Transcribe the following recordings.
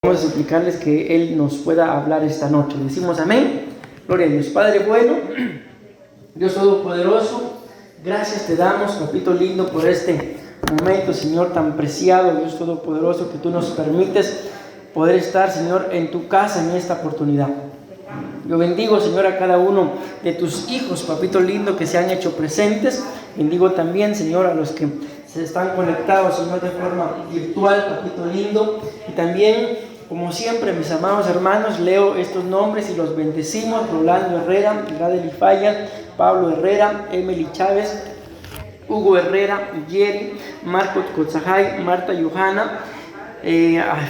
Vamos a suplicarles que Él nos pueda hablar esta noche. Decimos amén. Gloria a Dios. Padre bueno, Dios Todopoderoso, gracias te damos, papito lindo, por este momento, Señor, tan preciado, Dios Todopoderoso, que tú nos permites poder estar, Señor, en tu casa en esta oportunidad. Yo bendigo, Señor, a cada uno de tus hijos, papito lindo, que se han hecho presentes. Bendigo también, Señor, a los que se están conectados, Señor, de forma virtual, papito lindo. Y también, como siempre, mis amados hermanos, leo estos nombres y los bendecimos: Rolando Herrera, Gradel Falla, Pablo Herrera, Emily Chávez, Hugo Herrera, Jerry, Marcos Cotzajay, Marta Johanna,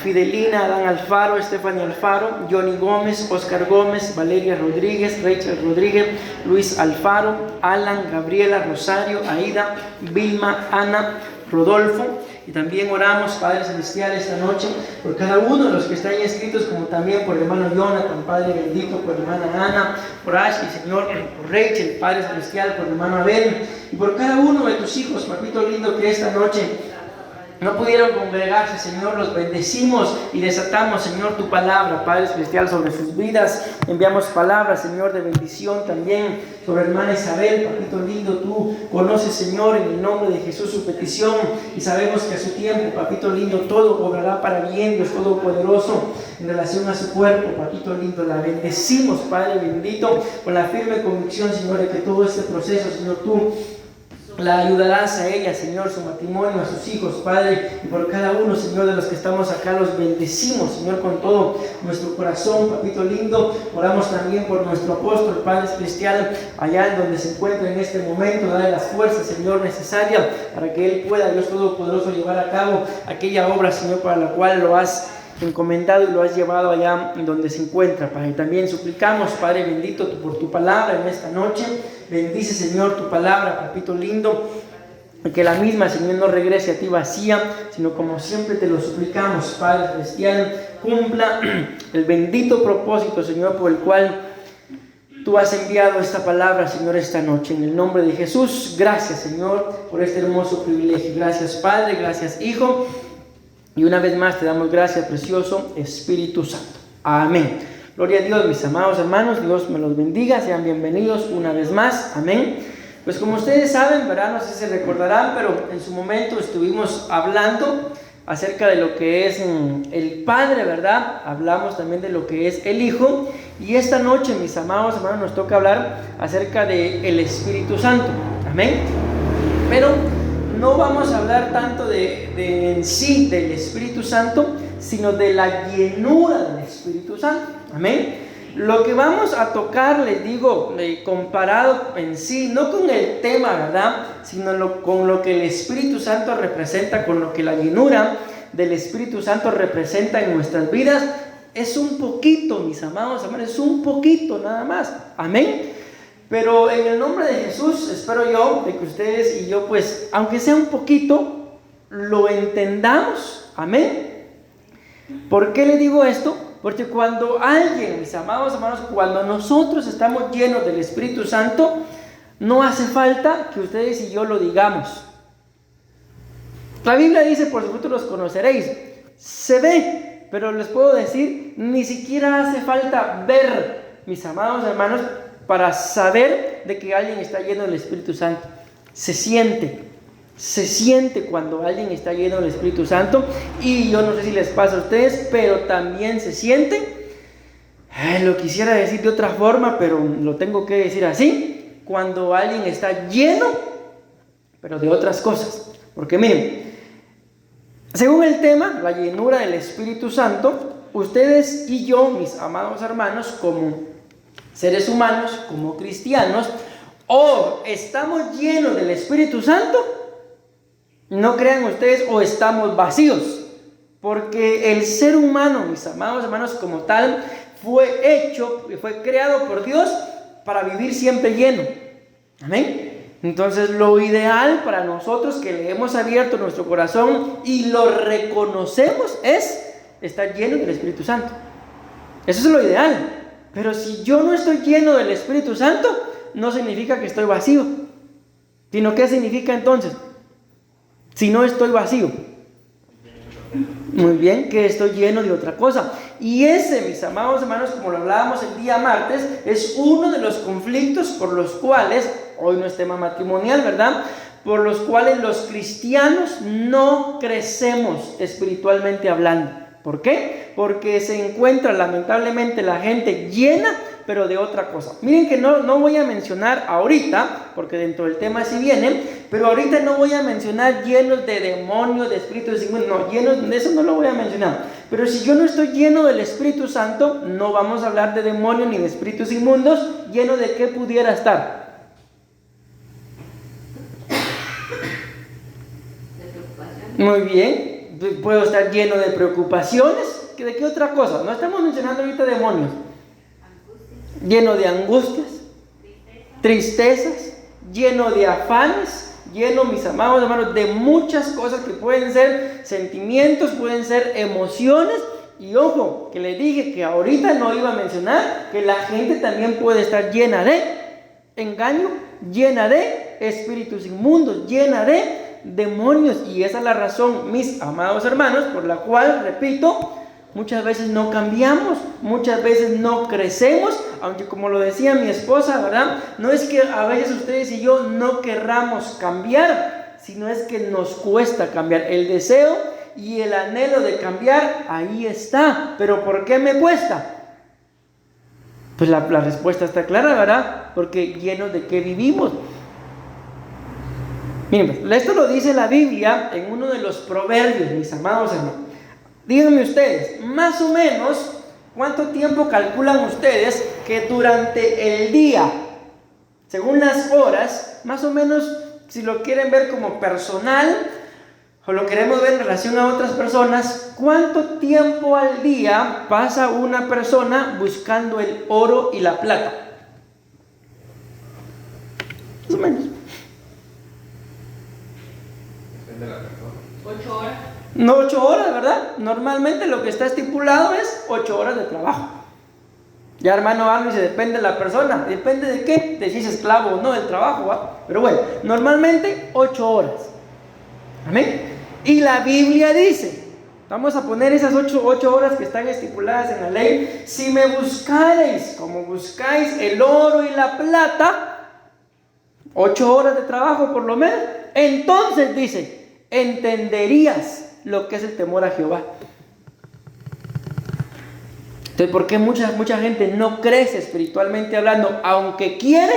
Fidelina, Adán Alfaro, Stephanie Alfaro, Johnny Gómez, Oscar Gómez, Valeria Rodríguez, Rachel Rodríguez, Luis Alfaro, Alan, Gabriela, Rosario, Aida, Vilma, Ana, Rodolfo. Y también oramos, Padre Celestial, esta noche por cada uno de los que están inscritos, como también por el hermano Jonathan, Padre bendito, por la hermana Ana, por Ashley, Señor, por Rachel, Padre Celestial, por el hermano Abel, y por cada uno de tus hijos, papito lindo, que esta noche no pudieron congregarse, Señor. Los bendecimos y desatamos, Señor, tu palabra, Padre Celestial, sobre sus vidas. Enviamos palabras, Señor, de bendición también sobre hermana Isabel, papito lindo. Tú conoces, Señor, en el nombre de Jesús, su petición, y sabemos que a su tiempo, papito lindo, todo obrará para bien, Dios Todopoderoso, en relación a su cuerpo, papito lindo. La bendecimos, Padre bendito, con la firme convicción, Señor, de que todo este proceso, Señor, tú la ayudarás a ella, Señor, su matrimonio, a sus hijos, Padre, y por cada uno, Señor, de los que estamos acá, los bendecimos, Señor, con todo nuestro corazón, papito lindo. Oramos también por nuestro apóstol, Padre Celestial, allá en donde se encuentra en este momento. Dale las fuerzas, Señor, necesarias para que él pueda, Dios Todopoderoso, llevar a cabo aquella obra, Señor, para la cual lo has encomendado y lo has llevado allá donde se encuentra, Padre. También suplicamos, Padre bendito, por tu palabra en esta noche. Bendice, Señor, tu palabra, papito lindo, que la misma, Señor, no regrese a ti vacía, sino como siempre te lo suplicamos, Padre Celestial, cumpla el bendito propósito, Señor, por el cual tú has enviado esta palabra, Señor, esta noche. En el nombre de Jesús, gracias, Señor, por este hermoso privilegio. Gracias, Padre, gracias, Hijo. Y una vez más te damos gracias, precioso Espíritu Santo. Amén. Gloria a Dios, mis amados hermanos. Dios me los bendiga. Sean bienvenidos una vez más. Amén. Pues como ustedes saben, ¿verdad? No sé si se recordarán, pero en su momento estuvimos hablando acerca de lo que es el Padre, ¿verdad? Hablamos también de lo que es el Hijo. Y esta noche, mis amados hermanos, nos toca hablar acerca del Espíritu Santo. Amén. Pero no vamos a hablar tanto de en sí del Espíritu Santo, sino de la llenura del Espíritu Santo. Amén. Lo que vamos a tocar, les digo, comparado en sí, no con el tema, ¿verdad?, sino con lo que el Espíritu Santo representa, con lo que la llenura del Espíritu Santo representa en nuestras vidas, es un poquito, mis amados hermanos, es un poquito nada más. Amén. Pero en el nombre de Jesús, espero yo de que ustedes y yo, pues, aunque sea un poquito, lo entendamos. Amén. ¿Por qué le digo esto? Porque cuando alguien, mis amados hermanos, cuando nosotros estamos llenos del Espíritu Santo, no hace falta que ustedes y yo lo digamos. La Biblia dice: por sus frutos los conoceréis. Se ve, pero les puedo decir, ni siquiera hace falta ver, mis amados hermanos, para saber de que alguien está lleno del Espíritu Santo. Se siente cuando alguien está lleno del Espíritu Santo. Y yo no sé si les pasa a ustedes, pero también se siente, lo quisiera decir de otra forma, pero lo tengo que decir así, cuando alguien está lleno, pero de otras cosas. Porque miren, según el tema, la llenura del Espíritu Santo, ustedes y yo, mis amados hermanos, como seres humanos, como cristianos, o estamos llenos del Espíritu Santo, no crean ustedes, o estamos vacíos, porque el ser humano, mis amados hermanos, como tal, fue creado por Dios para vivir siempre lleno. Amén. Entonces, lo ideal para nosotros, que le hemos abierto nuestro corazón y lo reconocemos, es estar lleno del Espíritu Santo. Eso es lo ideal. Pero si yo no estoy lleno del Espíritu Santo, no significa que estoy vacío. Sino, ¿qué significa entonces? Si no estoy vacío, Muy bien, que estoy lleno de otra cosa. Y ese, mis amados hermanos, como lo hablábamos el día martes, es uno de los conflictos por los cuales, hoy no es tema matrimonial, ¿verdad?, por los cuales los cristianos no crecemos espiritualmente hablando. ¿Por qué? Porque se encuentra lamentablemente la gente llena, pero de otra cosa. Miren que no voy a mencionar ahorita, porque dentro del tema sí vienen, pero ahorita no voy a mencionar llenos de demonios, de espíritus inmundos, no, llenos de eso no lo voy a mencionar. Pero si yo no estoy lleno del Espíritu Santo, no vamos a hablar de demonios ni de espíritus inmundos. ¿Lleno de qué pudiera estar? Muy bien, puedo estar lleno de preocupaciones. ¿De qué otra cosa? No estamos mencionando ahorita demonios. Lleno de angustias, tristezas, lleno de afanes, lleno, mis amados hermanos, de muchas cosas que pueden ser sentimientos, pueden ser emociones. Y ojo, que les dije que ahorita no iba a mencionar que la gente también puede estar llena de engaño, llena de espíritus inmundos, llena de demonios. Y esa es la razón, mis amados hermanos, por la cual, repito, muchas veces no cambiamos, muchas veces no crecemos, aunque como lo decía mi esposa, ¿verdad? No es que a veces ustedes y yo no querramos cambiar, sino es que nos cuesta cambiar. El deseo y el anhelo de cambiar, ahí está. ¿Pero por qué me cuesta? Pues la respuesta está clara, ¿verdad? Porque llenos de qué vivimos. Miren, esto lo dice la Biblia en uno de los proverbios, mis amados hermanos. Díganme ustedes, más o menos, ¿cuánto tiempo calculan ustedes que durante el día, según las horas, más o menos, si lo quieren ver como personal o lo queremos ver en relación a otras personas, cuánto tiempo al día pasa una persona buscando el oro y la plata? Más o menos. Depende de la persona. 8 horas. No 8 horas, ¿verdad? Normalmente lo que está estipulado es 8 horas de trabajo. Ya hermano Arno dice, depende de la persona. ¿Depende de qué? De si es esclavo o no del trabajo, ¿va? Pero bueno, normalmente 8 horas. Amén. Y la Biblia dice, vamos a poner esas 8 horas que están estipuladas en la ley. Si me buscareis, como buscáis el oro y la plata, 8 horas de trabajo por lo menos, entonces dice, entenderías lo que es el temor a Jehová. Entonces, ¿por qué mucha gente no crece espiritualmente hablando, aunque quiere?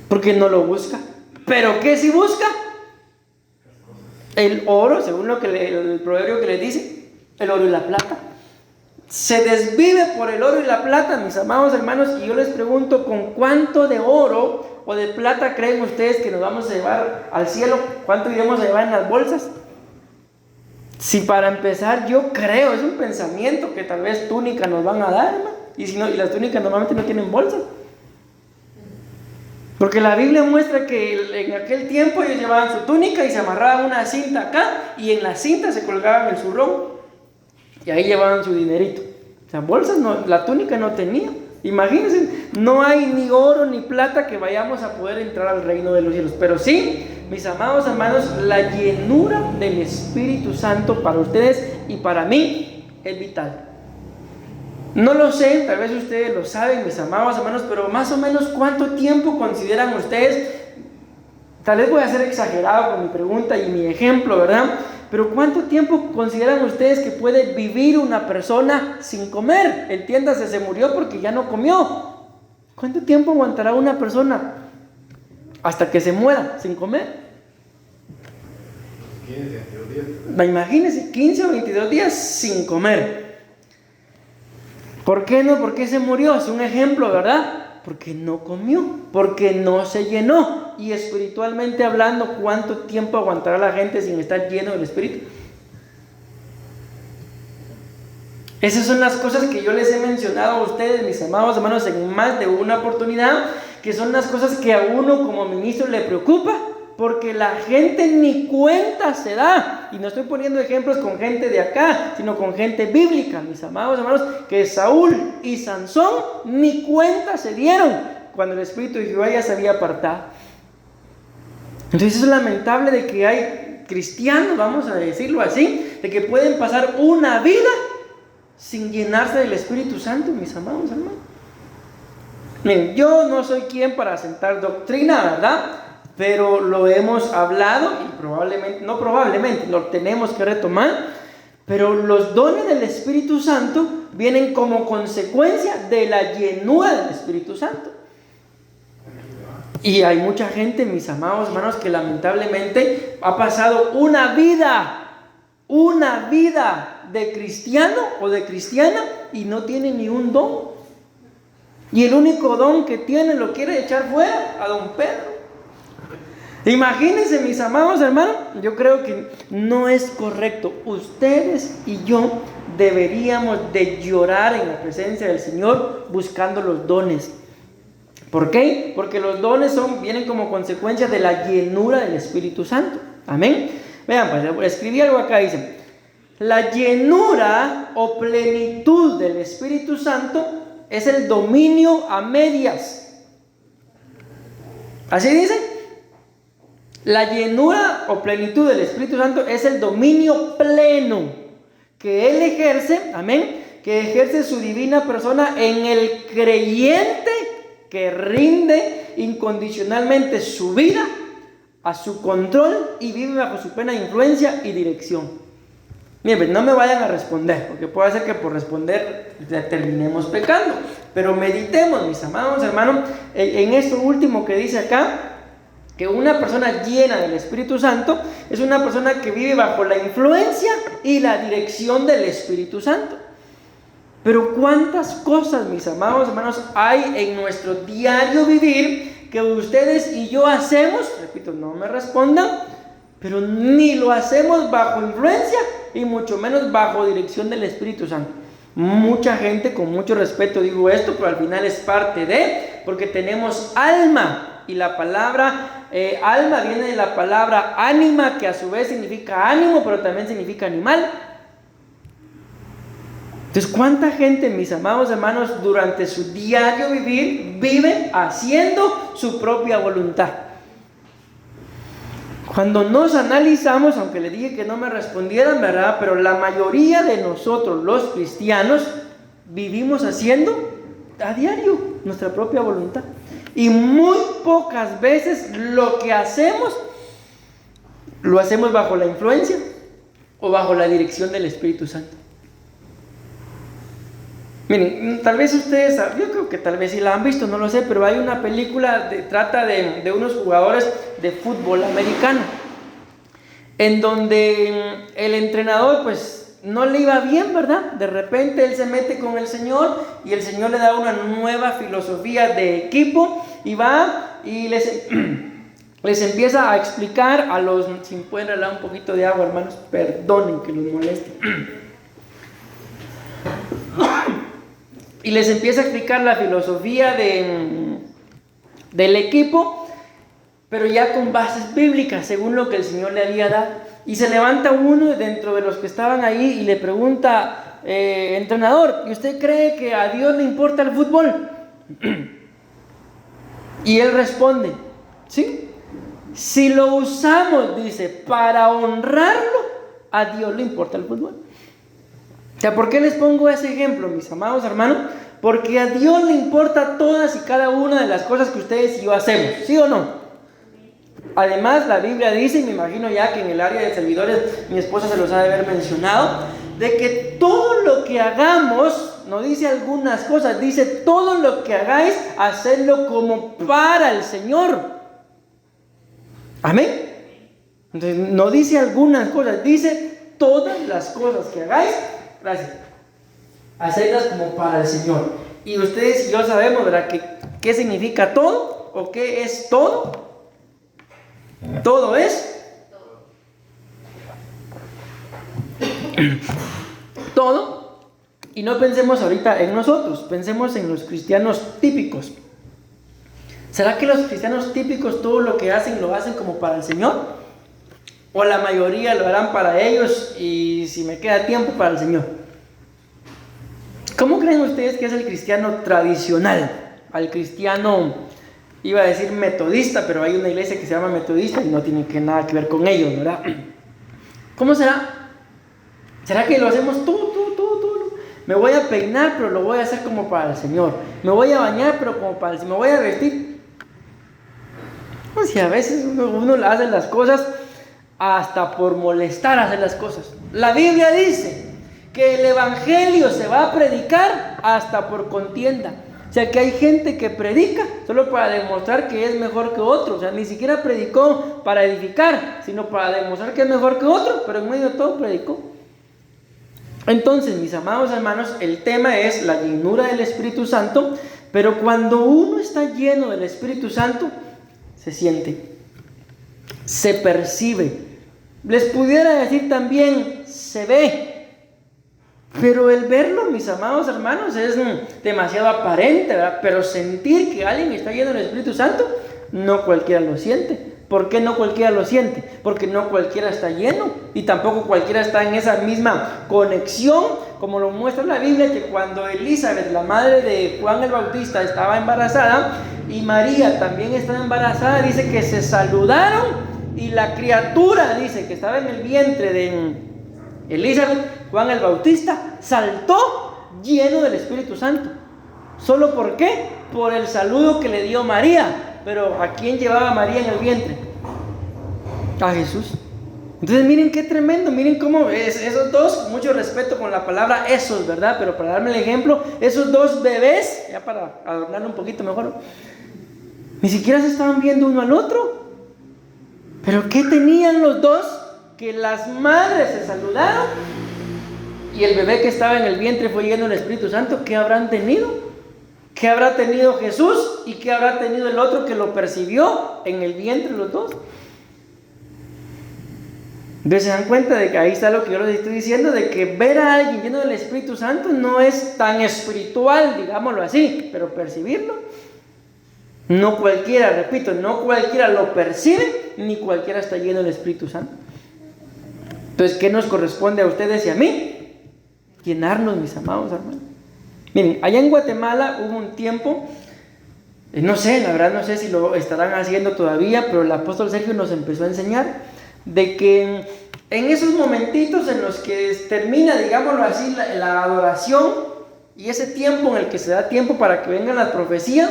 Porque no lo busca. ¿Pero qué si busca? El oro, según lo que el proverbio que les dice, el oro y la plata. Se desvive por el oro y la plata, mis amados hermanos, y yo les pregunto, ¿con cuánto de oro o de plata creen ustedes que nos vamos a llevar al cielo? ¿Cuánto iremos a llevar en las bolsas? Si para empezar, yo creo, es un pensamiento que tal vez túnica nos van a dar, hermano. Y si no, y las túnicas normalmente no tienen bolsas. Porque la Biblia muestra que en aquel tiempo ellos llevaban su túnica y se amarraban una cinta acá, y en la cinta se colgaban el zurrón. Y ahí llevaban su dinerito. O sea, bolsas no, la túnica no tenía. Imagínense, no hay ni oro ni plata que vayamos a poder entrar al reino de los cielos. Pero sí, mis amados hermanos, la llenura del Espíritu Santo para ustedes y para mí es vital. No lo sé, tal vez ustedes lo saben, mis amados hermanos, pero más o menos ¿cuánto tiempo consideran ustedes? Tal vez voy a ser exagerado con mi pregunta y mi ejemplo, ¿verdad? Pero ¿cuánto tiempo consideran ustedes que puede vivir una persona sin comer? Entiéndase, se murió porque ya no comió. ¿Cuánto tiempo aguantará una persona hasta que se muera sin comer? 15, 22 días. Imagínense, 15 o 22 días sin comer. ¿Por qué no? ¿Por qué se murió? Es un ejemplo, ¿verdad? Porque no comió, porque no se llenó. Y espiritualmente hablando, ¿cuánto tiempo aguantará la gente sin estar lleno del Espíritu? Esas son las cosas que yo les he mencionado a ustedes, mis amados hermanos, en más de una oportunidad, que son las cosas que a uno como ministro le preocupa, porque la gente ni cuenta se da. Y no estoy poniendo ejemplos con gente de acá, sino con gente bíblica, mis amados hermanos, que Saúl y Sansón ni cuenta se dieron cuando el Espíritu de Jehová ya se había apartado. Entonces es lamentable de que hay cristianos, vamos a decirlo así, de que pueden pasar una vida sin llenarse del Espíritu Santo, mis amados hermanos. Miren, yo no soy quien para sentar doctrina, ¿verdad? Pero lo hemos hablado y probablemente lo tenemos que retomar. Pero los dones del Espíritu Santo vienen como consecuencia de la llenura del Espíritu Santo. Y hay mucha gente, mis amados hermanos, que lamentablemente ha pasado una vida de cristiano o de cristiana y no tiene ni un don. Y el único don que tiene lo quiere echar fuera a don Pedro. Imagínense, mis amados hermanos, yo creo que no es correcto. Ustedes y yo deberíamos de llorar en la presencia del Señor buscando los dones. ¿Por qué? Porque los dones vienen como consecuencia de la llenura del Espíritu Santo. Amén. Vean, pues escribí algo acá, dice: la llenura o plenitud del Espíritu Santo es el dominio a medias. ¿Así dice? La llenura o plenitud del Espíritu Santo es el dominio pleno que Él ejerce, amén, que ejerce su divina persona en el creyente que rinde incondicionalmente su vida a su control y vive bajo su plena influencia y dirección. Miren, no me vayan a responder, porque puede ser que por responder terminemos pecando, pero meditemos, mis amados hermanos, en esto último que dice acá, que una persona llena del Espíritu Santo es una persona que vive bajo la influencia y la dirección del Espíritu Santo. Pero cuántas cosas, mis amados hermanos, hay en nuestro diario vivir que ustedes y yo hacemos, repito, no me respondan, pero ni lo hacemos bajo influencia y mucho menos bajo dirección del Espíritu Santo. Mucha gente, con mucho respeto digo esto, pero al final es parte de, porque tenemos alma. Y la palabra alma viene de la palabra ánima, que a su vez significa ánimo, pero también significa animal. Entonces, ¿cuánta gente, mis amados hermanos, durante su diario vivir, vive haciendo su propia voluntad? Cuando nos analizamos, aunque le dije que no me respondieran, ¿verdad? Pero la mayoría de nosotros, los cristianos, vivimos haciendo a diario nuestra propia voluntad. Y muy pocas veces lo que hacemos, lo hacemos bajo la influencia o bajo la dirección del Espíritu Santo. Miren, tal vez ustedes, yo creo que tal vez sí la han visto, no lo sé, pero hay una película que trata de unos jugadores de fútbol americano, en donde el entrenador pues no le iba bien, ¿verdad? De repente él se mete con el Señor y el Señor le da una nueva filosofía de equipo y va y les empieza a explicar a los, si me pueden regalar un poquito de agua, hermanos, perdonen que los moleste. Y les empieza a explicar la filosofía del equipo, pero ya con bases bíblicas, según lo que el Señor le había dado. Y se levanta uno dentro de los que estaban ahí y le pregunta, entrenador, ¿y usted cree que a Dios le importa el fútbol? Y él responde, sí, si lo usamos, dice, para honrarlo, a Dios le importa el fútbol. O sea, ¿por qué les pongo ese ejemplo, mis amados hermanos? Porque a Dios le importa todas y cada una de las cosas que ustedes y yo hacemos, ¿sí o no? Además, la Biblia dice, y me imagino ya que en el área de servidores mi esposa se los ha de haber mencionado, de que todo lo que hagamos, no dice algunas cosas, dice todo lo que hagáis, hacedlo como para el Señor. Amén. Entonces, no dice algunas cosas, dice todas las cosas que hagáis, gracias, hacedlas como para el Señor. Y ustedes y yo sabemos, ¿verdad?, qué significa todo o qué es todo. Todo es todo. Y no pensemos ahorita en nosotros, pensemos en los cristianos típicos. ¿Será que los cristianos típicos todo lo que hacen lo hacen como para el Señor? ¿O la mayoría lo harán para ellos y si me queda tiempo para el Señor? ¿Cómo creen ustedes que es el cristiano tradicional? Al cristiano Iba a decir metodista, pero hay una iglesia que se llama metodista y no tiene nada que ver con ellos, ¿verdad? ¿Cómo será? ¿Será que lo hacemos tú? Me voy a peinar, pero lo voy a hacer como para el Señor. Me voy a bañar, pero como para el Señor. Me voy a vestir. Pues si a veces uno hace las cosas hasta por molestar hacer las cosas. La Biblia dice que el evangelio se va a predicar hasta por contienda. O sea que hay gente que predica solo para demostrar que es mejor que otro. O sea, ni siquiera predicó para edificar, sino para demostrar que es mejor que otro, pero en medio de todo predicó. Entonces, mis amados hermanos, el tema es la llenura del Espíritu Santo, pero cuando uno está lleno del Espíritu Santo, se siente, se percibe. Les pudiera decir también, se ve. Pero el verlo, mis amados hermanos, es demasiado aparente, ¿verdad? Pero sentir que alguien está lleno del Espíritu Santo, no cualquiera lo siente. ¿Por qué no cualquiera lo siente? Porque no cualquiera está lleno y tampoco cualquiera está en esa misma conexión, como lo muestra la Biblia, que cuando Elizabeth, la madre de Juan el Bautista, estaba embarazada y María también estaba embarazada, dice que se saludaron y la criatura, dice que estaba en el vientre de Elizabeth, Juan el Bautista, saltó lleno del Espíritu Santo. ¿Solo por qué? Por el saludo que le dio María. Pero ¿a quién llevaba María en el vientre? A Jesús. Entonces miren qué tremendo, miren cómo esos dos, con mucho respeto con la palabra esos, ¿verdad? Pero para darme el ejemplo, esos dos bebés, ya para adornarlo un poquito mejor, ni siquiera se estaban viendo uno al otro. ¿Pero qué tenían los dos? Que las madres se saludaron y el bebé que estaba en el vientre fue lleno del Espíritu Santo. ¿Qué habrán tenido? ¿Qué habrá tenido Jesús y qué habrá tenido el otro que lo percibió en el vientre los dos? Entonces se dan cuenta de que ahí está lo que yo les estoy diciendo, de que ver a alguien lleno del Espíritu Santo no es tan espiritual, digámoslo así, pero percibirlo, no cualquiera, repito, no cualquiera lo percibe, ni cualquiera está lleno del Espíritu Santo. Entonces, ¿qué nos corresponde a ustedes y a mí? Llenarnos, mis amados hermanos. Miren, allá en Guatemala hubo un tiempo, no sé, la verdad no sé si lo estarán haciendo todavía, pero el apóstol Sergio nos empezó a enseñar de que en esos momentitos en los que termina, digámoslo así, la adoración y ese tiempo en el que se da tiempo para que vengan las profecías,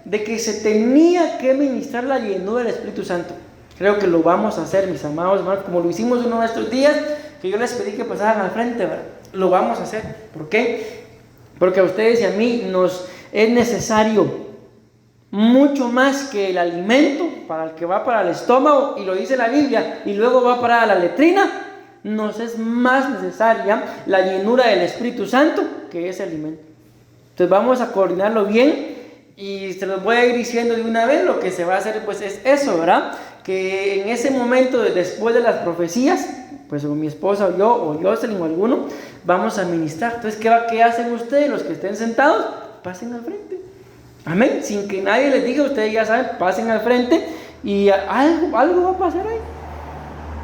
de que se tenía que ministrar la llenura del Espíritu Santo. Creo que lo vamos a hacer, mis amados hermanos, como lo hicimos uno de estos días, que yo les pedí que pasaran al frente, ¿verdad? Lo vamos a hacer. ¿Por qué? Porque a ustedes y a mí nos es necesario mucho más que el alimento para el que va para el estómago, y lo dice la Biblia, y luego va para la letrina. Nos es más necesaria la llenura del Espíritu Santo que ese alimento. Entonces vamos a coordinarlo bien y se los voy a ir diciendo de una vez. Lo que se va a hacer pues es eso, ¿verdad? Que en ese momento, después de las profecías, pues o mi esposa o yo, o Jocelyn o alguno, vamos a ministrar. Entonces, ¿qué hacen ustedes? Los que estén sentados, pasen al frente. Amén. Sin que nadie les diga, ustedes ya saben, pasen al frente y algo va a pasar ahí.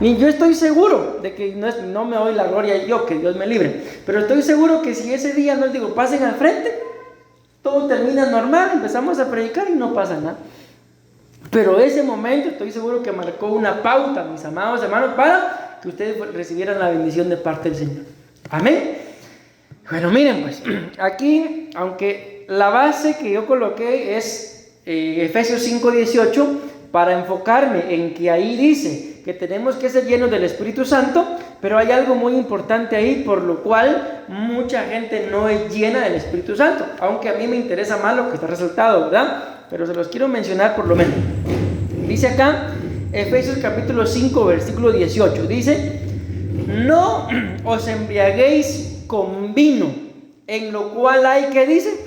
Y yo estoy seguro de que no me doy la gloria yo, que Dios me libre, pero estoy seguro que si ese día no les digo, pasen al frente, todo termina normal, empezamos a predicar y no pasa nada. Pero ese momento estoy seguro que marcó una pauta, mis amados hermanos, para que ustedes recibieran la bendición de parte del Señor. Amén. Bueno, miren pues, aquí, aunque la base que yo coloqué es Efesios 5:18, para enfocarme en que ahí dice que tenemos que ser llenos del Espíritu Santo, pero hay algo muy importante ahí, por lo cual mucha gente no es llena del Espíritu Santo, aunque a mí me interesa más lo que está resaltado, ¿verdad? Pero se los quiero mencionar por lo menos. Dice acá, Efesios capítulo 5, versículo 18, dice: no os embriaguéis con vino, en lo cual hay, ¿qué dice?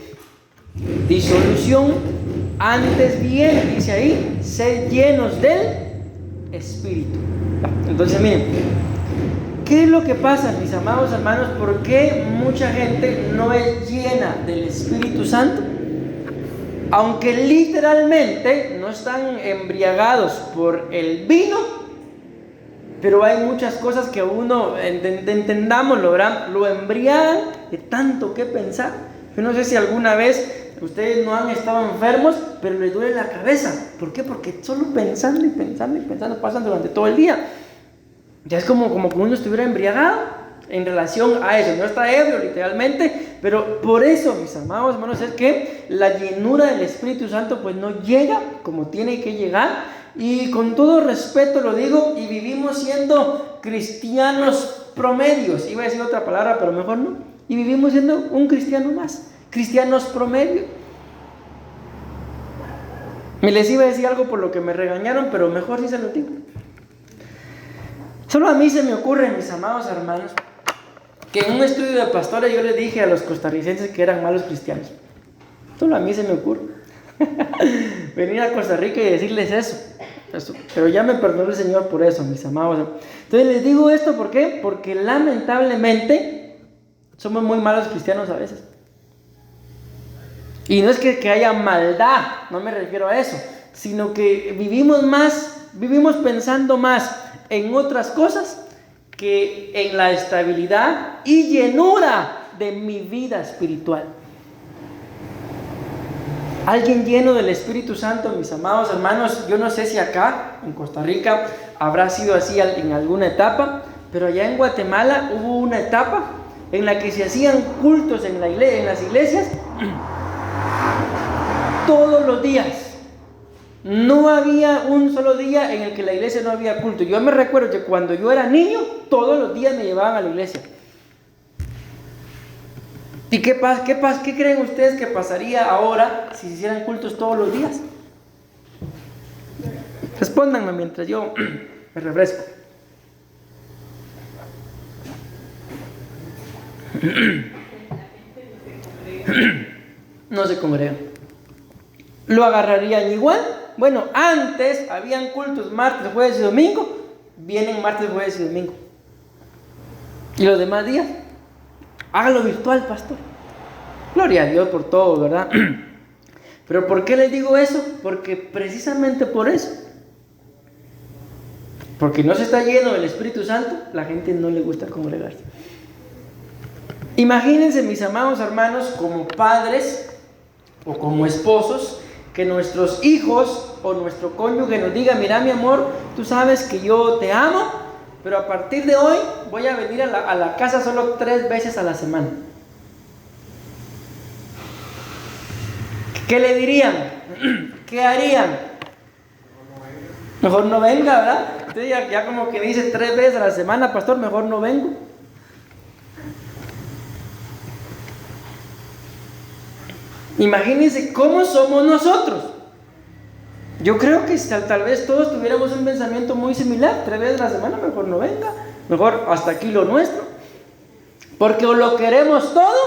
Disolución, antes bien, dice ahí, sed llenos del Espíritu. Entonces miren, ¿qué es lo que pasa, mis amados hermanos? ¿Por qué mucha gente no es llena del Espíritu Santo? Aunque literalmente no están embriagados por el vino, pero hay muchas cosas que uno, entendámoslo, ¿verdad? Lo embriagan de tanto que pensar. Yo no sé si alguna vez ustedes no han estado enfermos, pero les duele la cabeza. ¿Por qué? Porque solo pensando y pensando y pensando pasan durante todo el día. Ya es como que uno estuviera embriagado en relación a eso. No está ebrio literalmente, pero por eso, mis amados hermanos, es que la llenura del Espíritu Santo pues no llega como tiene que llegar. Y con todo respeto lo digo, y vivimos siendo cristianos promedios. Iba a decir otra palabra, pero mejor no. Y vivimos siendo un cristiano más, cristianos promedio. Me les iba a decir algo por lo que me regañaron, pero mejor sí se lo digo. Solo a mí se me ocurre, mis amados hermanos, que en un estudio de pastores yo les dije a los costarricenses que eran malos cristianos. Solo a mí se me ocurre venir a Costa Rica y decirles eso. Pero ya me perdonó el Señor por eso, mis amados. Entonces les digo esto, ¿por qué? Porque lamentablemente somos muy malos cristianos a veces. Y no es que haya maldad, no me refiero a eso, sino que vivimos pensando más en otras cosas que en la estabilidad y llenura de mi vida espiritual. Alguien lleno del Espíritu Santo, mis amados hermanos, yo no sé si acá en Costa Rica habrá sido así en alguna etapa, pero allá en Guatemala hubo una etapa en la que se hacían cultos en las iglesias todos los días. No había un solo día en el que la iglesia no había culto. Yo me recuerdo que cuando yo era niño, todos los días me llevaban a la iglesia. ¿Y qué creen ustedes que pasaría ahora si se hicieran cultos todos los días? Respóndanme mientras yo me refresco. No se congregan. ¿Lo agarrarían igual? Bueno, antes habían cultos martes, jueves y domingo. Vienen martes, jueves y domingo. ¿Y los demás días? Hágalo virtual, pastor. Gloria a Dios por todo, ¿verdad? Pero ¿por qué les digo eso? Porque precisamente por eso. Porque no se está lleno del Espíritu Santo, la gente no le gusta congregarse. Imagínense, mis amados hermanos, como padres o como esposos, que nuestros hijos o nuestro cónyuge nos diga: mira, mi amor, tú sabes que yo te amo, pero a partir de hoy voy a venir a la casa solo 3 veces a la semana. ¿Qué le dirían? ¿Qué harían? Mejor no venga, ¿verdad? Usted ya como que dice 3 veces a la semana, pastor, mejor no vengo. Imagínense cómo somos nosotros. Yo creo que tal vez todos tuviéramos un pensamiento muy similar. 3 veces a la semana, mejor no venga. Mejor hasta aquí lo nuestro. Porque o lo queremos todo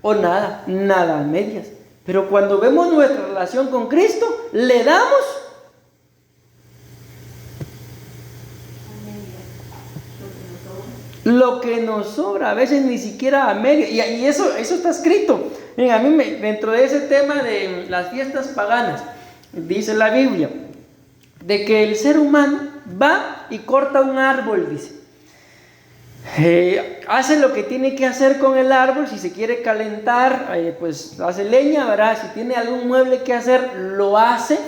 o nada a medias. Pero cuando vemos nuestra relación con Cristo, le damos lo que nos sobra, a veces ni siquiera a medio. Y eso está escrito. Miren, a mí dentro de ese tema de las fiestas paganas, dice la Biblia, de que el ser humano va y corta un árbol, dice. Hace lo que tiene que hacer con el árbol. Si se quiere calentar, pues hace leña, ¿verdad? Si tiene algún mueble que hacer, lo hace.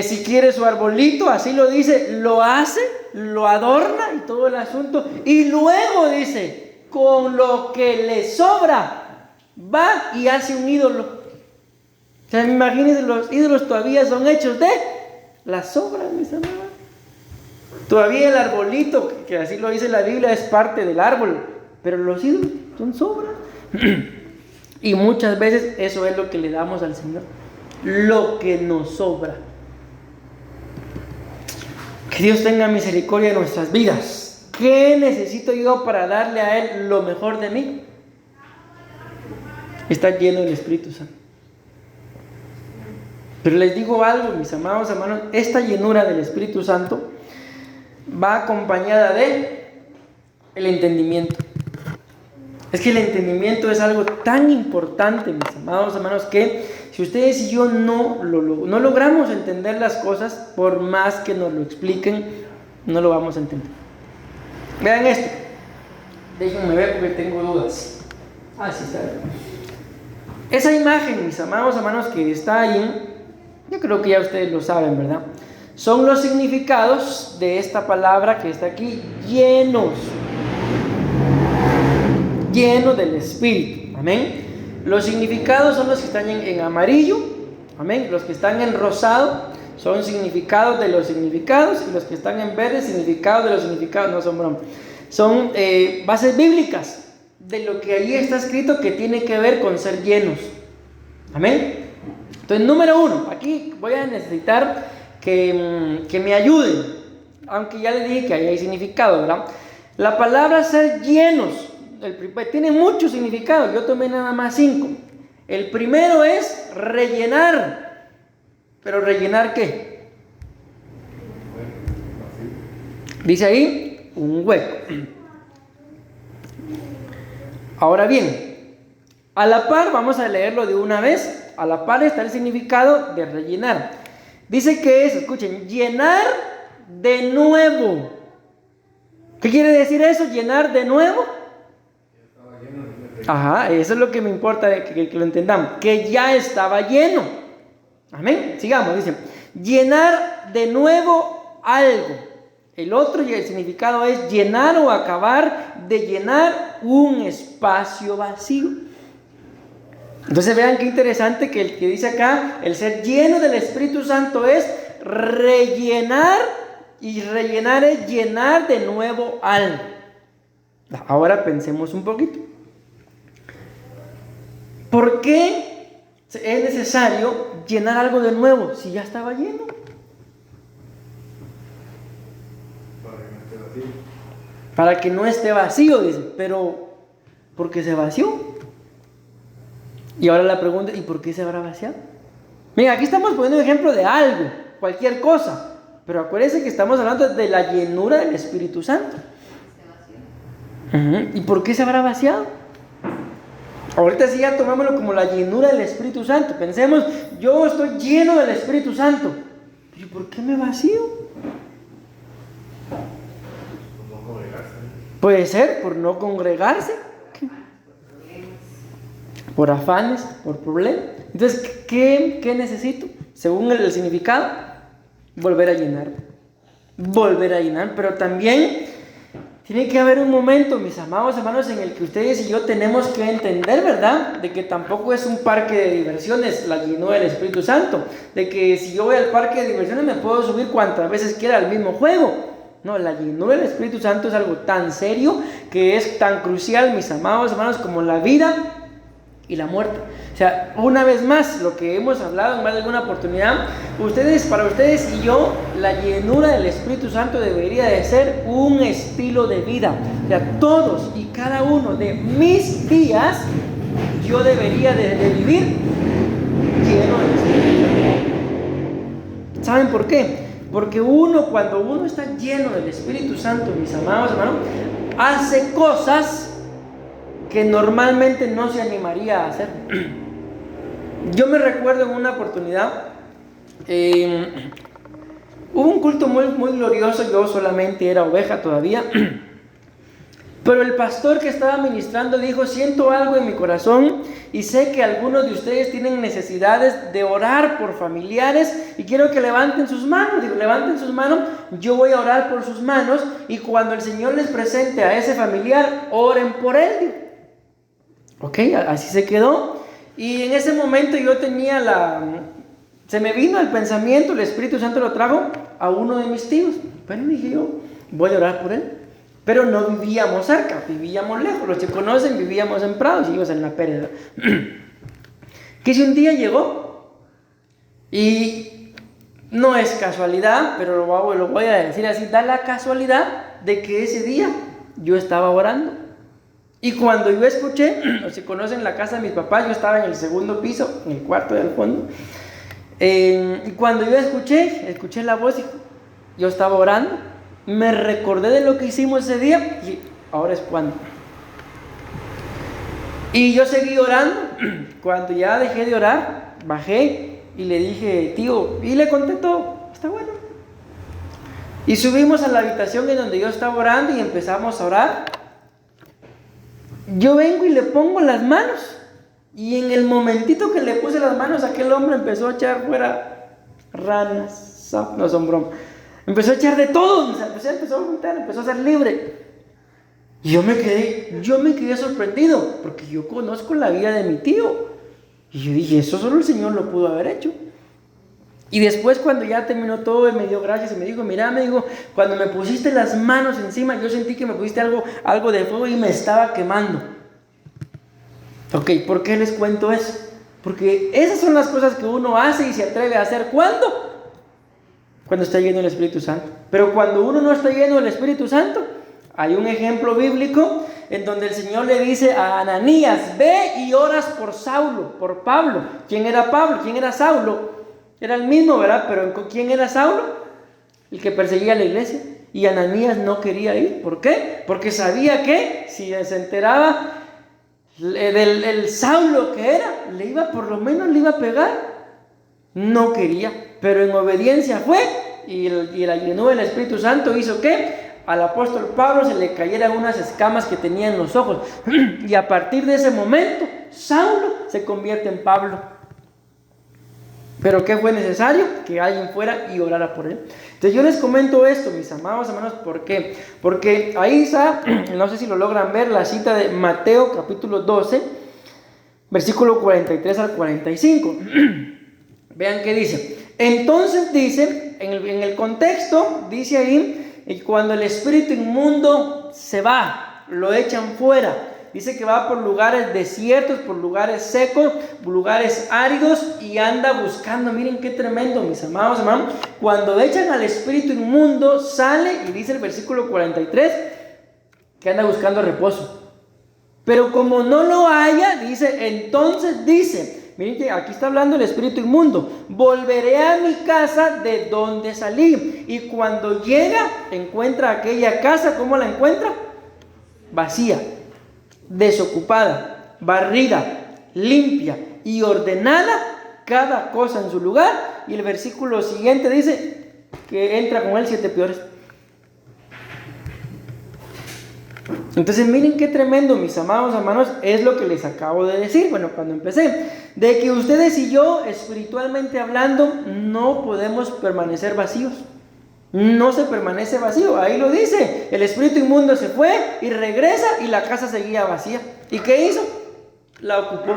Si quiere su arbolito, así lo dice, lo hace, lo adorna y todo el asunto. Y luego dice, con lo que le sobra, va y hace un ídolo. O sea, imagínense, los ídolos todavía son hechos de las sobras, mis amados. Todavía el arbolito, que así lo dice la Biblia, es parte del árbol, pero los ídolos son sobras. Y muchas veces eso es lo que le damos al Señor, lo que nos sobra. Que Dios tenga misericordia de nuestras vidas. ¿Qué necesito yo para darle a Él lo mejor de mí? Está lleno del Espíritu Santo. Pero les digo algo, mis amados hermanos, esta llenura del Espíritu Santo va acompañada de el entendimiento. Es que el entendimiento es algo tan importante, mis amados hermanos, que si ustedes y yo no logramos entender las cosas, por más que nos lo expliquen, no lo vamos a entender. Vean esto. Déjenme ver porque tengo dudas. Sí está. Esa imagen, mis amados hermanos, que está ahí, yo creo que ya ustedes lo saben, ¿verdad? Son los significados de esta palabra que está aquí, llenos del Espíritu, amén. Los significados son los que están en amarillo, amén. Los que están en rosado son significados de los significados, y los que están en verde, significados de los significados. No son bromas, son bases bíblicas de lo que ahí está escrito que tiene que ver con ser llenos, amén. Entonces, número 1, aquí voy a necesitar que me ayuden, aunque ya les dije que ahí hay significado, ¿verdad? La palabra ser llenos tiene muchos significados, yo tomé nada más 5. El primero es rellenar, pero ¿rellenar qué? Dice ahí, un hueco. Ahora bien, a la par, vamos a leerlo de una vez, a la par está el significado de rellenar. Dice que es, escuchen, llenar de nuevo. ¿Qué quiere decir eso? Llenar de nuevo. Ajá, eso es lo que me importa que lo entendamos, que ya estaba lleno. Amén, sigamos, dice, llenar de nuevo algo. El otro y el significado es llenar o acabar de llenar un espacio vacío. Entonces vean qué interesante que el que dice acá, el ser lleno del Espíritu Santo es rellenar, y rellenar es llenar de nuevo algo. Ahora pensemos un poquito. ¿Por qué es necesario llenar algo de nuevo si ya estaba lleno? Para que no esté vacío, dice. Pero, ¿por qué se vació? Y ahora la pregunta, ¿y por qué se habrá vaciado? Mira, aquí estamos poniendo un ejemplo de algo, cualquier cosa. Pero acuérdense que estamos hablando de la llenura del Espíritu Santo. ¿Y por qué se habrá vaciado? Ahorita sí ya tomémoslo como la llenura del Espíritu Santo. Pensemos, yo estoy lleno del Espíritu Santo. ¿Y por qué me vacío? Puede ser por no congregarse, por afanes, por problemas. Entonces, ¿qué necesito? Según el significado, volver a llenar. Pero también tiene que haber un momento, mis amados hermanos, en el que ustedes y yo tenemos que entender, ¿verdad? De que tampoco es un parque de diversiones la llenura del Espíritu Santo. De que si yo voy al parque de diversiones me puedo subir cuantas veces quiera al mismo juego. No, la llenura del Espíritu Santo es algo tan serio, que es tan crucial, mis amados hermanos, como la vida y la muerte. O sea, una vez más, lo que hemos hablado en más de alguna oportunidad, para ustedes y yo, la llenura del Espíritu Santo debería de ser un estilo de vida. O sea, todos y cada uno de mis días, yo debería de vivir lleno del Espíritu Santo. ¿Saben por qué? Porque cuando uno está lleno del Espíritu Santo, mis amados hermanos, hace cosas que normalmente no se animaría a hacer. Yo me recuerdo en una oportunidad, hubo un culto muy, muy glorioso, yo solamente era oveja todavía, pero el pastor que estaba ministrando dijo: siento algo en mi corazón y sé que algunos de ustedes tienen necesidades de orar por familiares y quiero que levanten sus manos. Digo, levanten sus manos, yo voy a orar por sus manos y cuando el Señor les presente a ese familiar, oren por él. Digo, ok, así se quedó. Y en ese momento yo se me vino el pensamiento, el Espíritu Santo lo trajo a uno de mis tíos. Bueno, dije yo, voy a orar por él. Pero no vivíamos cerca, vivíamos lejos. Los que conocen, vivíamos en Prados y ellos en La Pérez. Que si un día llegó, y no es casualidad, pero lo voy a decir así, da la casualidad de que ese día yo estaba orando. Y cuando yo escuché, los que conocen la casa de mis papás, yo estaba en el segundo piso, en el cuarto del fondo. Y cuando yo escuché la voz, yo estaba orando. Me recordé de lo que hicimos ese día y ahora es cuando. Y yo seguí orando. Cuando ya dejé de orar, bajé y le dije: tío, y le conté todo, está bueno. Y subimos a la habitación en donde yo estaba orando y empezamos a orar. Yo vengo y le pongo las manos Y en el momentito que le puse las manos, aquel hombre empezó a echar fuera ranas, no son bromas. Empezó a echar de todo, empezó a juntar, empezó a ser libre. Y yo me quedé sorprendido, porque yo conozco la vida de mi tío. Y yo dije, eso solo el Señor lo pudo haber hecho. Y después, cuando ya terminó todo, él me dio gracias y me dijo, mira, cuando me pusiste las manos encima, yo sentí que me pusiste algo de fuego y me estaba quemando. Ok, ¿por qué les cuento eso? Porque esas son las cosas que uno hace y se atreve a hacer. ¿Cuándo? Cuando está lleno del Espíritu Santo. Pero cuando uno no está lleno del Espíritu Santo, hay un ejemplo bíblico en donde el Señor le dice a Ananías, ve y oras por Saulo, por Pablo. ¿Quién era Pablo? ¿Quién era Saulo? Era el mismo, ¿verdad? Pero ¿quién era Saulo? El que perseguía a la iglesia. Y Ananías no quería ir. ¿Por qué? Porque sabía que si se enteraba del Saulo que era, por lo menos le iba a pegar. No quería, pero en obediencia fue. Y la llenura del Espíritu Santo hizo que al apóstol Pablo se le cayeran unas escamas que tenía en los ojos. Y a partir de ese momento, Saulo se convierte en Pablo. Pero ¿qué fue necesario? Que alguien fuera y orara por él. Entonces yo les comento esto, mis amados hermanos, ¿por qué? Porque ahí está, no sé si lo logran ver, la cita de Mateo capítulo 12, versículo 43 al 45. Vean qué dice. Entonces dice, en el contexto, dice ahí, cuando el espíritu inmundo se va, lo echan fuera. Dice que va por lugares desiertos, por lugares secos, por lugares áridos y anda buscando. Miren qué tremendo, mis amados hermanos. Cuando echan al espíritu inmundo, sale y dice el versículo 43 que anda buscando reposo. Pero como no lo haya, entonces dice, miren que aquí está hablando el espíritu inmundo. Volveré a mi casa de donde salí. Y cuando llega, encuentra aquella casa, ¿cómo la encuentra? Vacía, desocupada, barrida, limpia y ordenada, cada cosa en su lugar. Y el versículo siguiente dice que entra con él 7 peores. Entonces miren qué tremendo, mis amados hermanos, es lo que les acabo de decir, bueno, cuando empecé, de que ustedes y yo, espiritualmente hablando, no podemos permanecer vacíos. No se permanece vacío, ahí lo dice, el espíritu inmundo se fue y regresa y la casa seguía vacía. ¿Y qué hizo? La ocupó.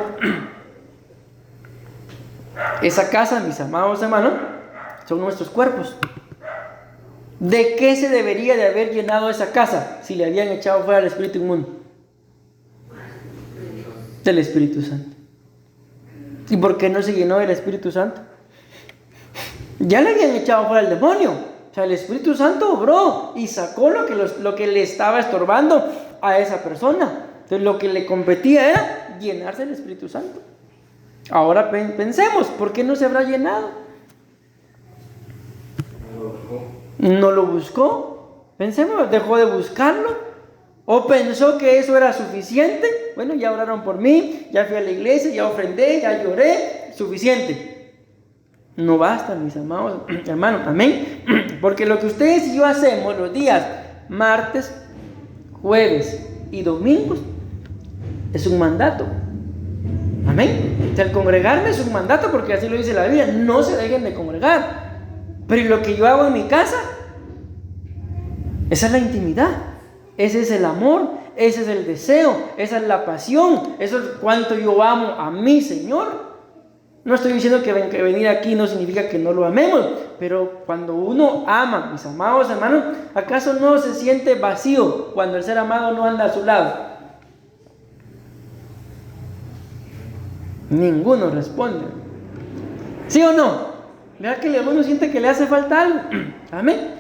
Esa casa, mis amados hermanos, son nuestros cuerpos. ¿De qué se debería de haber llenado esa casa si le habían echado fuera al espíritu inmundo? Del Espíritu Santo. ¿Y por qué no se llenó del Espíritu Santo? Ya le habían echado fuera al demonio. O sea, el Espíritu Santo obró y sacó lo que le estaba estorbando a esa persona. Entonces lo que le competía era llenarse del Espíritu Santo. Ahora pensemos, ¿por qué no se habrá llenado? No lo buscó. Pensemos, dejó de buscarlo. O pensó que eso era suficiente. Bueno, ya oraron por mí, ya fui a la iglesia, ya ofrendé, ya lloré. Suficiente. No basta, mis amados hermanos. Amén. Porque lo que ustedes y yo hacemos los días martes, jueves y domingos es un mandato. Amén. O sea, el congregarme es un mandato porque así lo dice la Biblia. No se dejen de congregar. Pero lo que yo hago en mi casa, esa es la intimidad, ese es el amor, ese es el deseo, esa es la pasión, eso es cuánto yo amo a mi Señor. No estoy diciendo que venir aquí no significa que no lo amemos, pero cuando uno ama, mis amados hermanos, ¿acaso no se siente vacío cuando el ser amado no anda a su lado? Ninguno responde. ¿Sí o no? ¿Verdad que uno siente que le hace falta algo? Amén.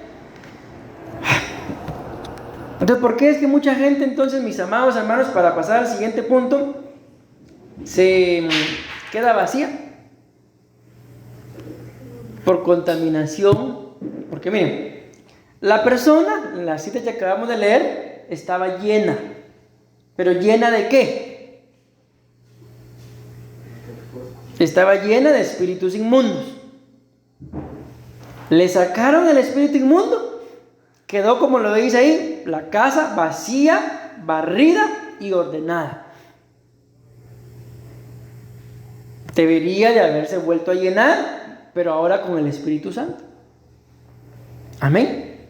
Entonces, ¿por qué es que mucha gente, entonces, mis amados hermanos, para pasar al siguiente punto, se queda vacía? Por contaminación. Porque miren, la persona, en la cita que acabamos de leer, estaba llena. ¿Pero llena de qué? Estaba llena de espíritus inmundos. Le sacaron el espíritu inmundo, quedó como lo dice ahí, la casa vacía, barrida y ordenada. debería de haberse vuelto a llenar, pero ahora con el Espíritu Santo. Amén.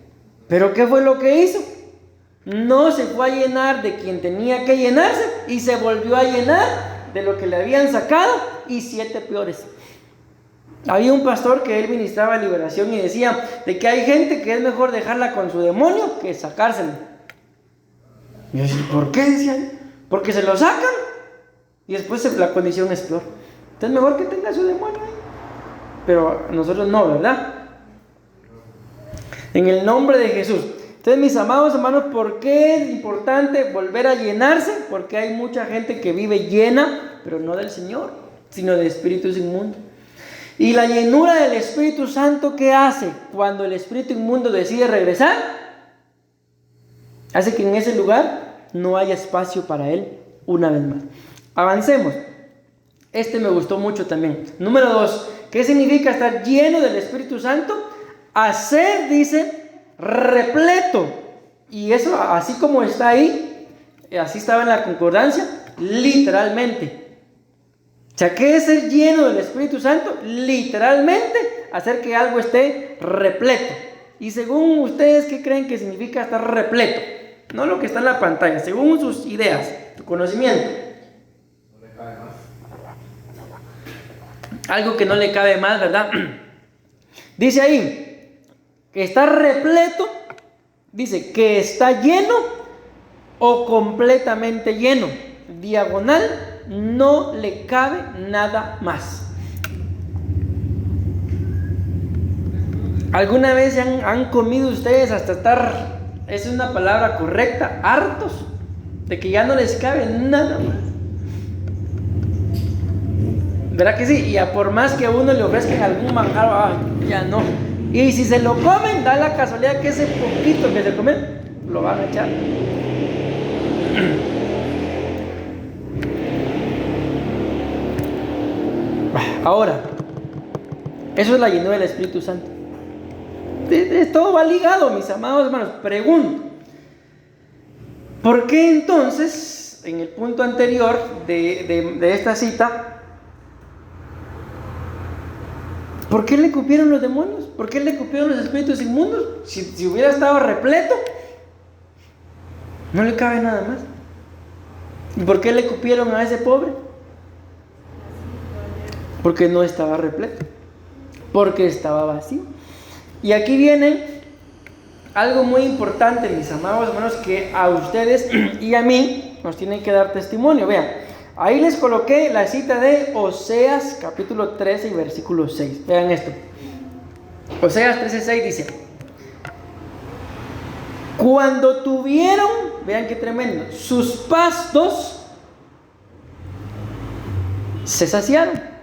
¿Pero qué fue lo que hizo? No se fue a llenar de quien tenía que llenarse y se volvió a llenar de lo que le habían sacado y 7 peores. Había un pastor que él ministraba liberación y decía de que hay gente que es mejor dejarla con su demonio que sacárselo. Y yo decía, ¿por qué? Decían, porque se lo sacan y después la condición es peor. Entonces mejor que tenga su demonio ahí. Pero nosotros no, ¿verdad? En el nombre de Jesús. Entonces, mis amados hermanos, ¿por qué es importante volver a llenarse? Porque hay mucha gente que vive llena, pero no del Señor, sino de espíritus inmundos. Y la llenura del Espíritu Santo, ¿qué hace? Cuando el espíritu inmundo decide regresar, hace que en ese lugar no haya espacio para él una vez más. Avancemos. Este me gustó mucho también. Número 2. ¿Qué significa estar lleno del Espíritu Santo? Hacer, dice, repleto. Y eso, así como está ahí, así estaba en la concordancia, literalmente. O sea, ¿qué es ser lleno del Espíritu Santo? Literalmente, hacer que algo esté repleto. Y según ustedes, ¿qué creen que significa estar repleto? No lo que está en la pantalla, según sus ideas, su conocimiento. No le cabe más. Algo que no le cabe más, ¿verdad? Dice ahí, que está repleto, dice que está lleno o completamente lleno. Diagonal, no le cabe nada más. ¿Alguna vez han comido ustedes hasta estar, es una palabra correcta, hartos? De que ya no les cabe nada más. ¿Verdad que sí? Y a por más que a uno le ofrezcan algún manjar, ya no. Y si se lo comen, da la casualidad que ese poquito que se comen, lo van a echar. Ahora, eso es la llenura del Espíritu Santo. Todo va ligado, mis amados hermanos. Pregunto, ¿por qué entonces, en el punto anterior de esta cita, ¿por qué le cupieron los demonios? ¿Por qué le cupieron los espíritus inmundos? Si hubiera estado repleto, no le cabe nada más. ¿Y por qué le cupieron a ese pobre? Porque no estaba repleto, porque estaba vacío. Y aquí viene algo muy importante, mis amados hermanos, que a ustedes y a mí nos tienen que dar testimonio. Vean, ahí les coloqué la cita de Oseas capítulo 13 y versículo 6. Vean esto. Oseas 13:6 dice: cuando tuvieron, vean qué tremendo, sus pastos se saciaron.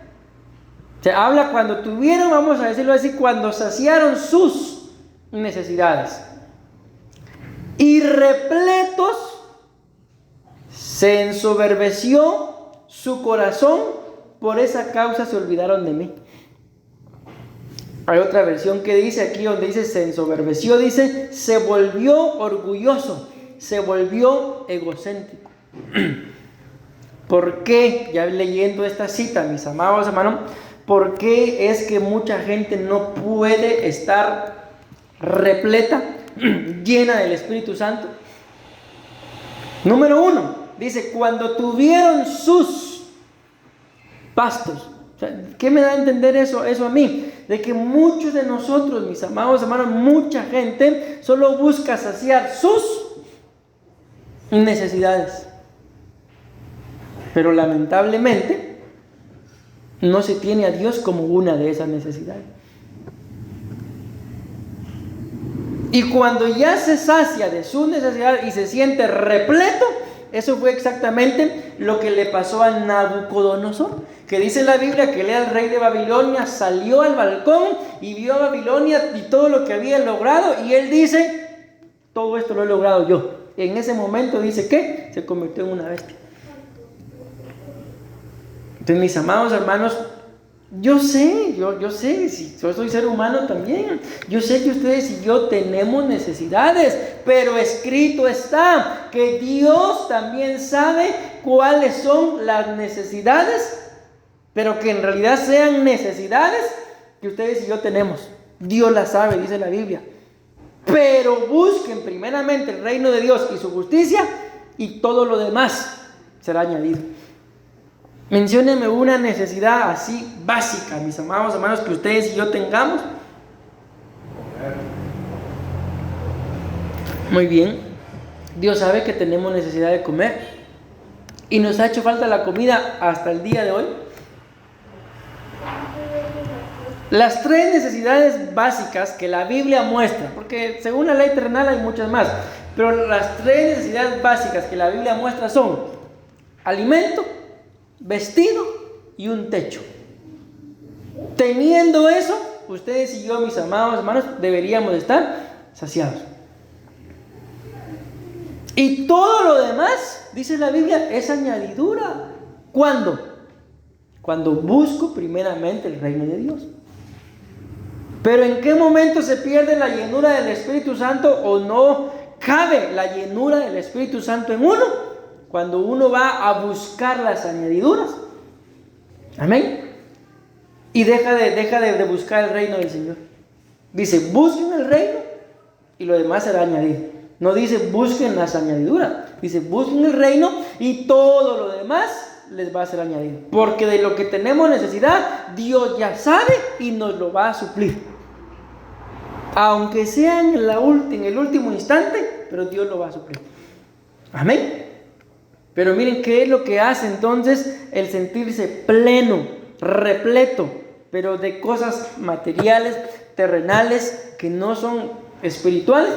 Se habla cuando tuvieron, vamos a decirlo así, cuando saciaron sus necesidades. Y repletos, se ensoberbeció su corazón, por esa causa se olvidaron de mí. Hay otra versión que dice aquí, donde dice se ensoberbeció, dice se volvió orgulloso, se volvió egocéntrico. ¿Por qué? Ya leyendo esta cita, mis amados hermanos, ¿por qué es que mucha gente no puede estar repleta, llena del Espíritu Santo? Número 1, dice, cuando tuvieron sus pastos. O sea, ¿qué me da a entender eso a mí? De que muchos de nosotros, mis amados hermanos, mucha gente solo busca saciar sus necesidades. Pero lamentablemente no se tiene a Dios como una de esas necesidades. Y cuando ya se sacia de su necesidad y se siente repleto, eso fue exactamente lo que le pasó a Nabucodonosor, que dice en la Biblia que él era el rey de Babilonia, salió al balcón y vio a Babilonia y todo lo que había logrado, y él dice, todo esto lo he logrado yo. En ese momento dice que se convirtió en una bestia. Entonces, mis amados hermanos, yo sé, si yo soy ser humano también, yo sé que ustedes y yo tenemos necesidades, pero escrito está que Dios también sabe cuáles son las necesidades pero que en realidad sean necesidades que ustedes y yo tenemos. Dios las sabe, dice la Biblia. Pero busquen primeramente el reino de Dios y su justicia, y todo lo demás será añadido. Menciónenme una necesidad así básica, mis amados hermanos, que ustedes y yo tengamos. Muy bien. Dios sabe que tenemos necesidad de comer, y nos ha hecho falta la comida hasta el día de hoy. Las tres necesidades básicas que la Biblia muestra, porque según la ley terrenal hay muchas más, pero las tres necesidades básicas que la Biblia muestra son alimento, vestido y un techo. Teniendo eso, ustedes y yo, mis amados hermanos, deberíamos estar saciados. Y todo lo demás, dice la Biblia, es añadidura. ¿Cuándo? Cuando busco primeramente el reino de Dios. Pero ¿en qué momento se pierde la llenura del Espíritu Santo o no cabe la llenura del Espíritu Santo en uno? Cuando uno va a buscar las añadiduras. Amén. Y deja de buscar el reino del Señor. Dice, busquen el reino y lo demás será añadido. No dice busquen las añadiduras. Dice busquen el reino y todo lo demás les va a ser añadido. Porque de lo que tenemos necesidad, Dios ya sabe y nos lo va a suplir. Aunque sea en el último instante, pero Dios lo va a suplir. Amén. Pero miren qué es lo que hace entonces el sentirse pleno, repleto, pero de cosas materiales, terrenales, que no son espirituales.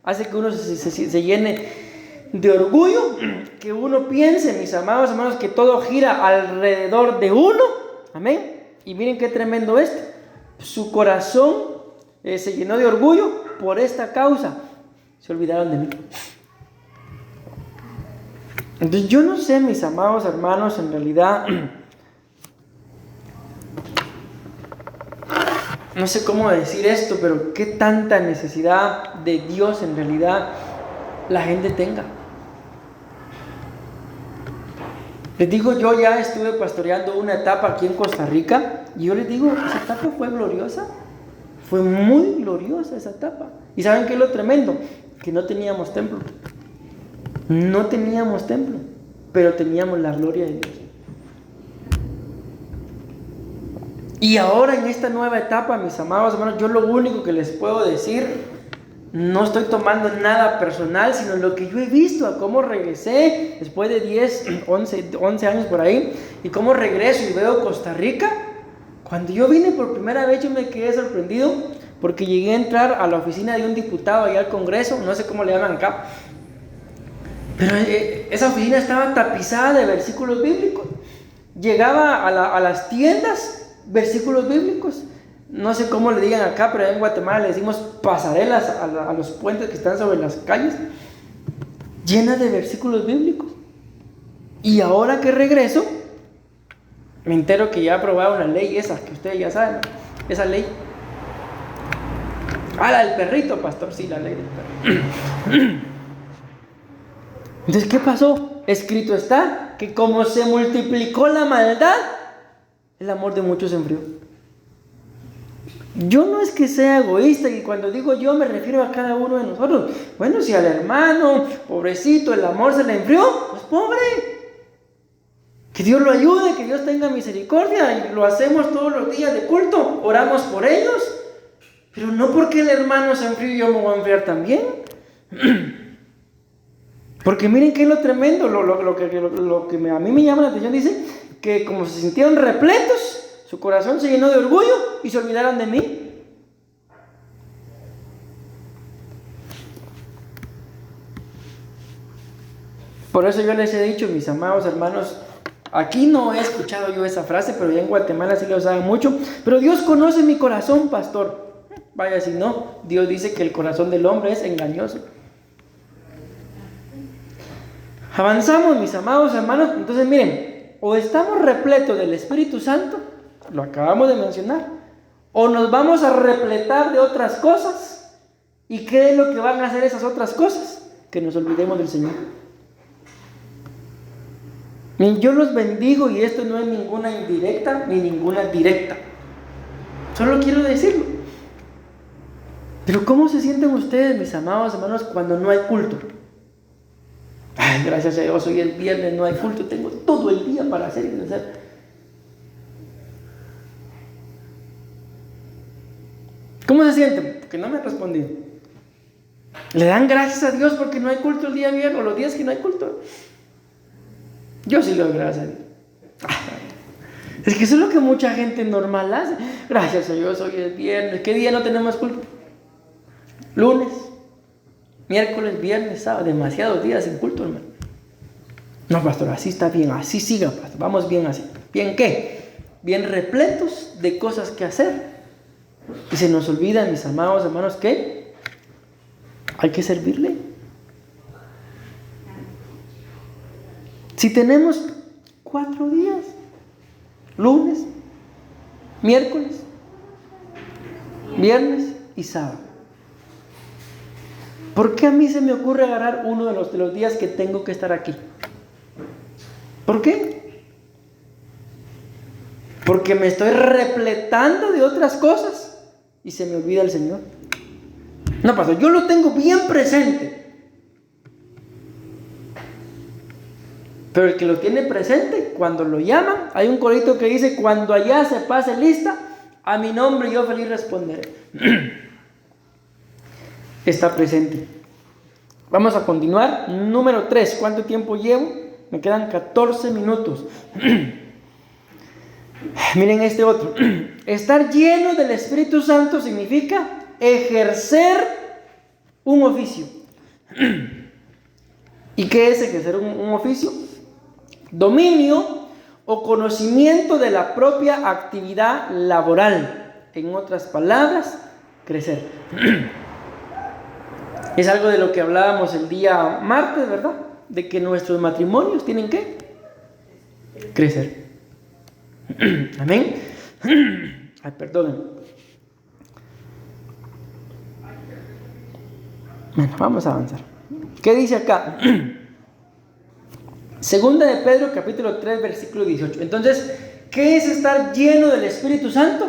Hace que uno se llene de orgullo, que uno piense, mis amados hermanos, que todo gira alrededor de uno. Amén. Y miren qué tremendo esto. Su corazón se llenó de orgullo por esta causa. Se olvidaron de mí. Entonces yo no sé, mis amados hermanos, en realidad no sé cómo decir esto, pero qué tanta necesidad de Dios en realidad la gente tenga. Les digo, yo ya estuve pastoreando una etapa aquí en Costa Rica, y yo les digo, esa etapa fue gloriosa. Fue muy gloriosa esa etapa. ¿Y saben qué es lo tremendo? Que no teníamos templo. No teníamos templo, pero teníamos la gloria de Dios. Y ahora en esta nueva etapa, mis amados hermanos, yo lo único que les puedo decir, no estoy tomando nada personal, sino lo que yo he visto, a cómo regresé después de 10, 11 años por ahí, y cómo regreso y veo Costa Rica. Cuando yo vine por primera vez, yo me quedé sorprendido porque llegué a entrar a la oficina de un diputado allá al Congreso, no sé cómo le llaman acá, pero esa oficina estaba tapizada de versículos bíblicos. Llegaba a las tiendas, versículos bíblicos. No sé cómo le digan acá, pero en Guatemala le decimos pasarelas a los puentes que están sobre las calles, llenas de versículos bíblicos. Y ahora que regreso, me entero que ya aprobaron la ley esa, que ustedes ya saben, esa ley. Ah, la del perrito, pastor, sí, la ley del perrito. Entonces, ¿qué pasó? Escrito está que como se multiplicó la maldad, el amor de muchos se enfrió. Yo no es que sea egoísta, y cuando digo yo me refiero a cada uno de nosotros. Bueno, si al hermano, pobrecito, el amor se le enfrió, pues pobre. Que Dios lo ayude, que Dios tenga misericordia, y lo hacemos todos los días de culto, oramos por ellos, pero no porque el hermano se enfríe yo me voy a enfriar también. Porque miren qué es lo tremendo, lo que a mí me llama la atención, dice que como se sintieron repletos, su corazón se llenó de orgullo y se olvidaron de mí. Por eso yo les he dicho, mis amados hermanos, aquí no he escuchado yo esa frase, pero ya en Guatemala sí lo usaban mucho. Pero Dios conoce mi corazón, pastor. Vaya si no, Dios dice que el corazón del hombre es engañoso. Avanzamos, mis amados hermanos. Entonces miren, o estamos repletos del Espíritu Santo, lo acabamos de mencionar, o nos vamos a repletar de otras cosas. ¿Y qué es lo que van a hacer esas otras cosas? Que nos olvidemos del Señor. Y yo los bendigo, y esto no es ninguna indirecta ni ninguna directa. Solo quiero decirlo. Pero ¿cómo se sienten ustedes, mis amados hermanos, cuando no hay culto? Ay, gracias a Dios, hoy es viernes, no hay culto, tengo todo el día para hacer y deshacer. ¿Cómo se sienten? Porque no me ha respondido. ¿Le dan gracias a Dios porque no hay culto el día viernes o los días que no hay culto? Yo sí le doy gracias a Dios. Es que eso es lo que mucha gente normal hace. Gracias a Dios, hoy es viernes. ¿Qué día no tenemos culto? Lunes, miércoles, viernes, sábado. Demasiados días sin culto, hermano. No, pastor, así está bien. Así siga, pastor. Vamos bien así. ¿Bien qué? Bien repletos de cosas que hacer. Y se nos olvida, mis amados hermanos, que hay que servirle. Si tenemos 4 días, lunes, miércoles, viernes y sábado, ¿por qué a mí se me ocurre agarrar uno de los días que tengo que estar aquí? ¿Por qué? Porque me estoy repletando de otras cosas y se me olvida el Señor. No, pastor, yo lo tengo bien presente. Pero el que lo tiene presente, cuando lo llaman, hay un corito que dice: cuando allá se pase lista, a mi nombre yo feliz responderé. Está presente. Vamos a continuar. Número 3. ¿Cuánto tiempo llevo? Me quedan 14 minutos. Miren este otro. Estar lleno del Espíritu Santo significa ejercer un oficio. ¿Y qué es ejercer un oficio? Dominio o conocimiento de la propia actividad laboral. En otras palabras, crecer. Es algo de lo que hablábamos el día martes, ¿verdad? De que nuestros matrimonios tienen que crecer. Amén. Ay, perdonen. Bueno, vamos a avanzar. ¿Qué dice acá? Segunda de Pedro, capítulo 3, versículo 18. Entonces, ¿qué es estar lleno del Espíritu Santo?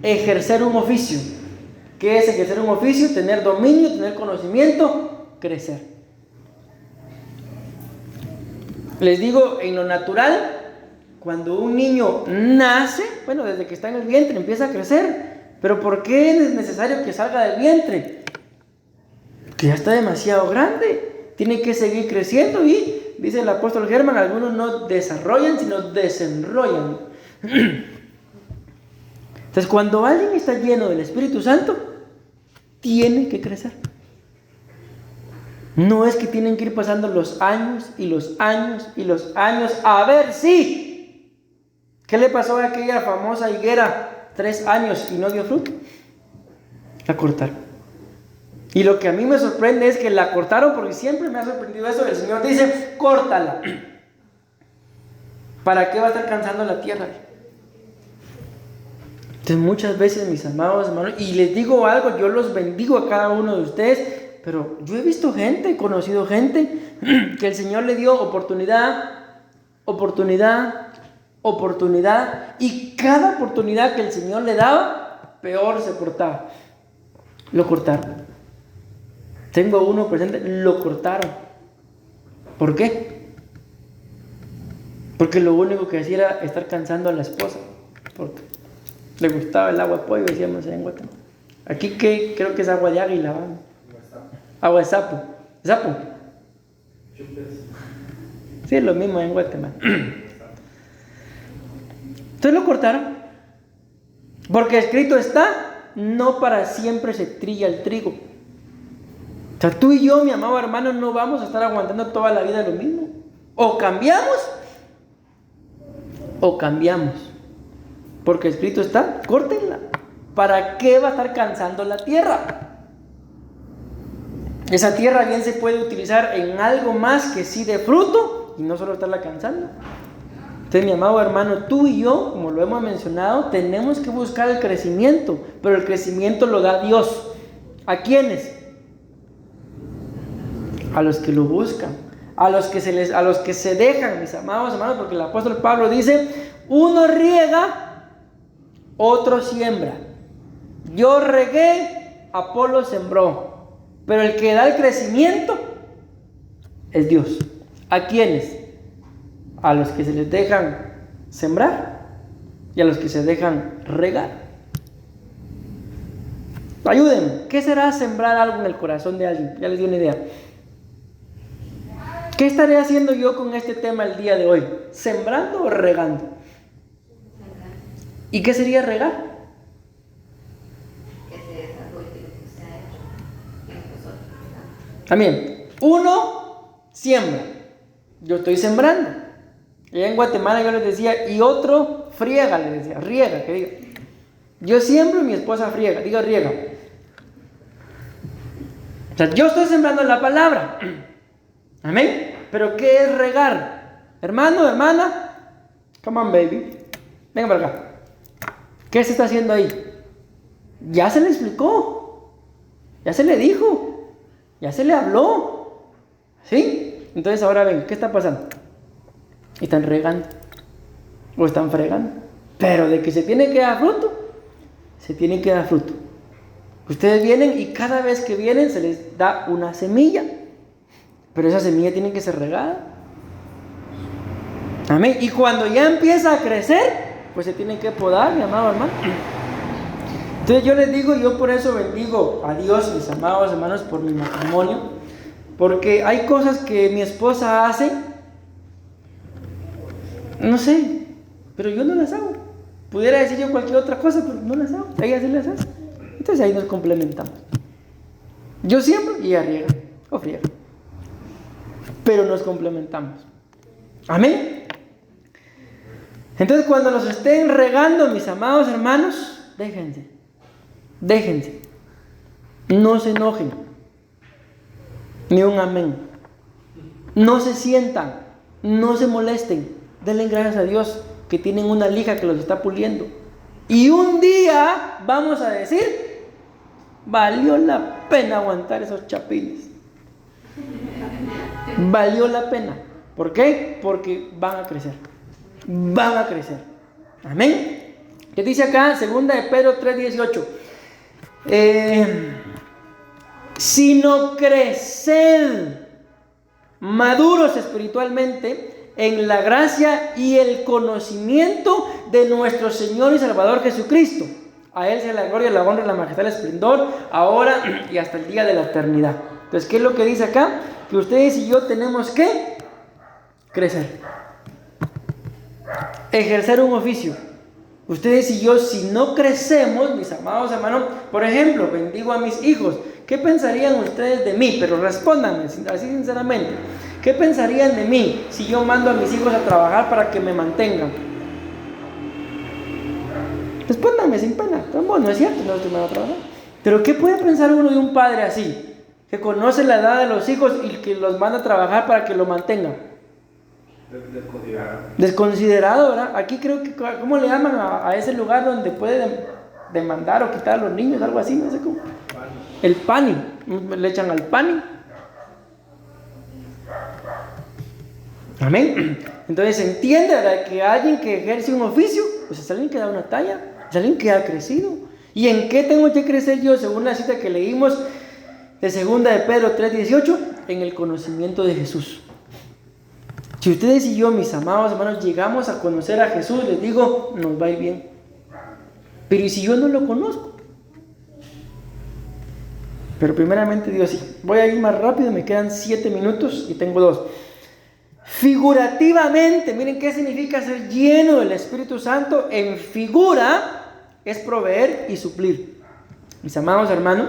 Ejercer un oficio. ¿Qué es ejercer un oficio? Tener dominio, tener conocimiento, crecer. Les digo, en lo natural, cuando un niño nace, bueno, desde que está en el vientre empieza a crecer. ¿Pero por qué es necesario que salga del vientre? Que ya está demasiado grande. Tiene que seguir creciendo y, dice el apóstol Germán, algunos no desarrollan, sino desenrollan. Entonces, cuando alguien está lleno del Espíritu Santo, tiene que crecer. No es que tienen que ir pasando los años y los años y los años a ver si. ¿Qué le pasó a aquella famosa higuera? 3 años y no dio fruto. La cortaron. Y lo que a mí me sorprende es que la cortaron, porque siempre me ha sorprendido eso. El Señor dice: córtala. ¿Para qué va a estar cansando la tierra? Entonces, muchas veces, mis amados hermanos, y les digo algo, yo los bendigo a cada uno de ustedes, pero yo he visto gente, he conocido gente que el Señor le dio oportunidad, y cada oportunidad que el Señor le daba, peor se portaba. Lo cortaron. Tengo uno presente, lo cortaron. ¿Por qué? Porque lo único que hacía era estar cansando a la esposa, porque le gustaba el agua de pollo, decíamos en Guatemala. Aquí que creo que es agua de águila, ¿no? Agua de sapo. ¿Sapo? Sí, es lo mismo en Guatemala. Entonces lo cortaron. Porque escrito está: no para siempre se trilla el trigo. O sea, tú y yo, mi amado hermano, no vamos a estar aguantando toda la vida lo mismo. O cambiamos, o cambiamos. Porque escrito está: córtenla. ¿Para qué va a estar cansando la tierra? Esa tierra bien se puede utilizar en algo más que sí de fruto, y no solo estarla cansando. Entonces, mi amado hermano, tú y yo, como lo hemos mencionado, tenemos que buscar el crecimiento, pero el crecimiento lo da Dios. ¿A quiénes? A los que lo buscan, a los que se dejan, mis amados hermanos, porque el apóstol Pablo dice, uno riega, otro siembra. Yo regué, Apolo sembró, pero el que da el crecimiento es Dios. ¿A quiénes? A los que se les dejan sembrar y a los que se dejan regar. Ayúdenme, ¿qué será sembrar algo en el corazón de alguien? Ya les di una idea. ¿Qué estaré haciendo yo con este tema el día de hoy? ¿Sembrando o regando? ¿Y qué sería regar? También, uno siembra. Yo estoy sembrando. Allá en Guatemala yo les decía, y otro friega, les decía, riega, que diga. Yo siembro y mi esposa friega, diga riega. O sea, yo estoy sembrando la palabra. Amén. Pero ¿qué es regar? Hermano, hermana, come on baby, venga para acá. ¿Qué se está haciendo ahí? Ya se le explicó, ya se le dijo, ya se le habló. ¿Sí? Entonces ahora ven, ¿qué está pasando? Están regando o están fregando. Pero de que se tiene que dar fruto, se tiene que dar fruto. Ustedes vienen y cada vez que vienen se les da una semilla. Pero esa semilla tiene que ser regada. Amén. Y cuando ya empieza a crecer, pues se tiene que podar, mi amado hermano. Entonces yo les digo, yo por eso bendigo a Dios, mis amados hermanos, por mi matrimonio. Porque hay cosas que mi esposa hace, no sé, pero yo no las hago. Pudiera decir yo cualquier otra cosa, pero no las hago. Ella sí las hace. Entonces ahí nos complementamos. Yo siembro y ella riega o friega. Pero nos complementamos. Amén. Entonces cuando nos estén regando, mis amados hermanos, déjense. No se enojen. Ni un amén. No se sientan. No se molesten. Denle gracias a Dios que tienen una lija que los está puliendo. Y un día vamos a decir, valió la pena aguantar esos chapines. Valió la pena. ¿Por qué? Porque van a crecer. Van a crecer. Amén. ¿Qué dice acá? Segunda de Pedro 3:18. Sino creced maduros espiritualmente en la gracia y el conocimiento de nuestro Señor y Salvador Jesucristo. A Él sea la gloria, la honra, la majestad, el esplendor, ahora y hasta el día de la eternidad. Entonces, ¿qué es lo que dice acá? Que ustedes y yo tenemos que crecer, ejercer un oficio. Ustedes y yo, si no crecemos, mis amados hermanos, por ejemplo, bendigo a mis hijos. ¿Qué pensarían ustedes de mí? Pero respóndanme así sinceramente. ¿Qué pensarían de mí si yo mando a mis hijos a trabajar para que me mantengan? Respóndanme sin pena. Bueno, es cierto, no estoy mal a trabajar. Pero ¿qué puede pensar uno de un padre así? Que conoce la edad de los hijos y que los manda a trabajar para que lo mantengan. Desconsiderado, ¿verdad? Aquí creo que, ¿cómo le llaman a ese lugar donde puede demandar o quitar a los niños? Algo así, no sé cómo. El pani. Le echan al pani. Amén. Entonces se entiende, ¿verdad?, que alguien que ejerce un oficio, pues es alguien que da una talla, es alguien que ha crecido. ¿Y en qué tengo que crecer yo? Según la cita que leímos de segunda de Pedro 3:18, en el conocimiento de Jesús. Si ustedes y yo, mis amados hermanos, llegamos a conocer a Jesús, les digo, nos va a ir bien. Pero ¿y si yo no lo conozco? Pero primeramente Dios sí. Voy a ir más rápido, me quedan 7 minutos y tengo 2. Figurativamente, miren qué significa ser lleno del Espíritu Santo. En figura es proveer y suplir. Mis amados hermanos,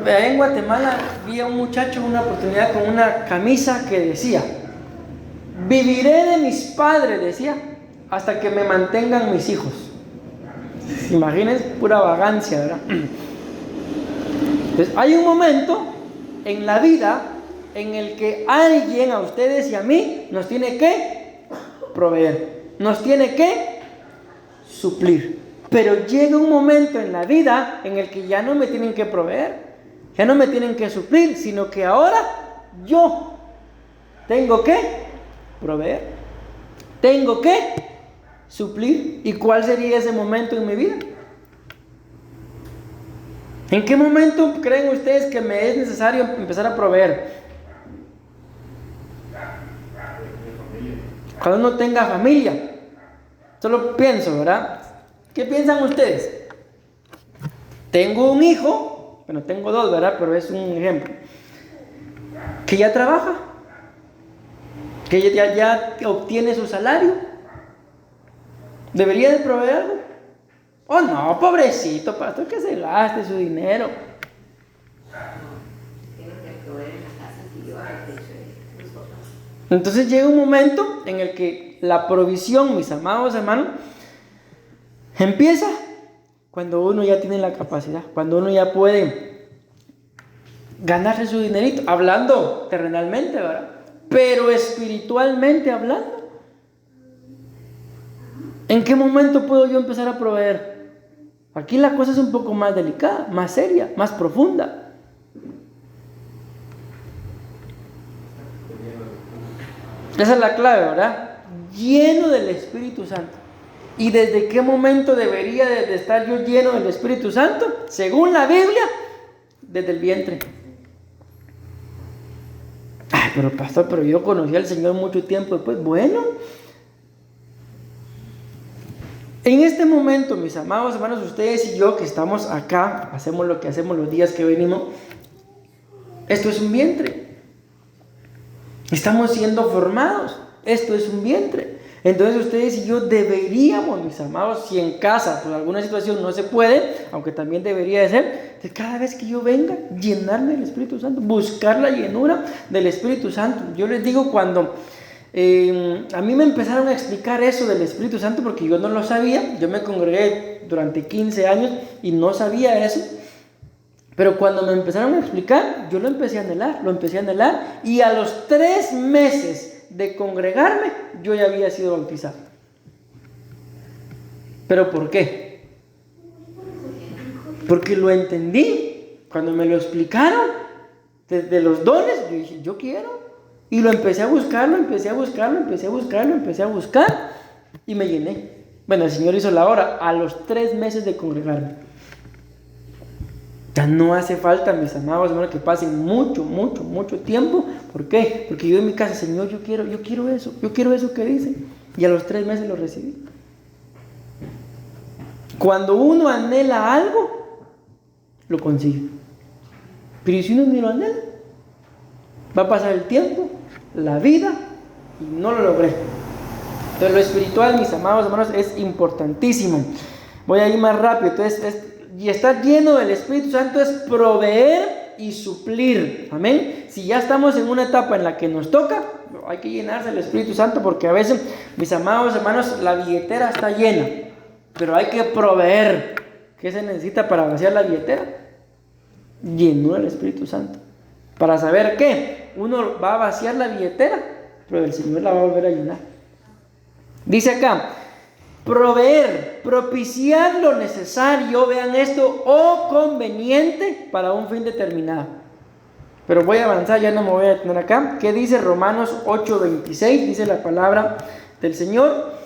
en Guatemala vi a un muchacho una oportunidad con una camisa que decía: viviré de mis padres, decía, hasta que me mantengan mis hijos. Imagínense, pura vagancia, ¿verdad? Entonces, hay un momento en la vida en el que alguien, a ustedes y a mí, nos tiene que proveer, nos tiene que suplir. Pero llega un momento en la vida en el que ya no me tienen que proveer, ya no me tienen que suplir, sino que ahora yo tengo que proveer, tengo que suplir. ¿Y cuál sería ese momento en mi vida? ¿En qué momento creen ustedes que me es necesario empezar a proveer? Cuando uno tenga familia. Solo pienso, ¿verdad? ¿Qué piensan ustedes? Tengo un hijo, bueno, tengo dos, ¿verdad? Pero es un ejemplo. Que ya trabaja, que ya obtiene su salario. ¿Debería de proveer algo? Oh, no, pobrecito, pastor, que se gaste su dinero. Entonces llega un momento en el que la provisión, mis amados hermanos, empieza cuando uno ya tiene la capacidad, cuando uno ya puede ganarse su dinerito, hablando terrenalmente, ¿verdad? Pero espiritualmente hablando, ¿en qué momento puedo yo empezar a proveer? Aquí la cosa es un poco más delicada, más seria, más profunda. Esa es la clave, ¿verdad? Lleno del Espíritu Santo. ¿Y desde qué momento debería de estar yo lleno del Espíritu Santo? Según la Biblia, desde el vientre. Ay, pero pastor, pero yo conocí al Señor mucho tiempo después. Bueno, en este momento, mis amados hermanos, ustedes y yo que estamos acá, hacemos lo que hacemos los días que venimos. Esto es un vientre. Estamos siendo formados. Esto es un vientre. Entonces ustedes y yo deberíamos, mis amados, si en casa por alguna situación no se puede, aunque también debería de ser, de cada vez que yo venga, llenarme del Espíritu Santo, buscar la llenura del Espíritu Santo. Yo les digo, cuando a mí me empezaron a explicar eso del Espíritu Santo, porque yo no lo sabía, yo me congregué durante 15 años y no sabía eso. Pero cuando me empezaron a explicar, yo lo empecé a anhelar, y a los 3 meses de congregarme, yo ya había sido bautizado. ¿Pero por qué? Porque lo entendí. Cuando me lo explicaron, desde los dones, yo dije, yo quiero. Y lo empecé a buscar, y me llené. Bueno, el Señor hizo la obra a los 3 meses de congregarme. Ya no hace falta, mis amados hermanos, que pasen mucho tiempo. ¿Por qué? Porque yo en mi casa, Señor, yo quiero eso que dice. Y a los 3 meses lo recibí. Cuando uno anhela algo, lo consigue. Pero si uno ni lo anhela, va a pasar el tiempo, la vida, y no lo logré. Entonces lo espiritual, mis amados hermanos, es importantísimo. Voy a ir más rápido. Entonces, y estar lleno del Espíritu Santo es proveer y suplir. Amén. Si ya estamos en una etapa en la que nos toca, hay que llenarse del Espíritu Santo, porque a veces, mis amados hermanos, la billetera está llena, pero hay que proveer. ¿Qué se necesita para vaciar la billetera? Lleno del Espíritu Santo. Para saber qué, uno va a vaciar la billetera, pero el Señor la va a volver a llenar. Dice acá, proveer, propiciar lo necesario, vean esto, o conveniente para un fin determinado. Pero voy a avanzar, ya no me voy a detener acá. ¿Qué dice Romanos 8:26? Dice la palabra del Señor.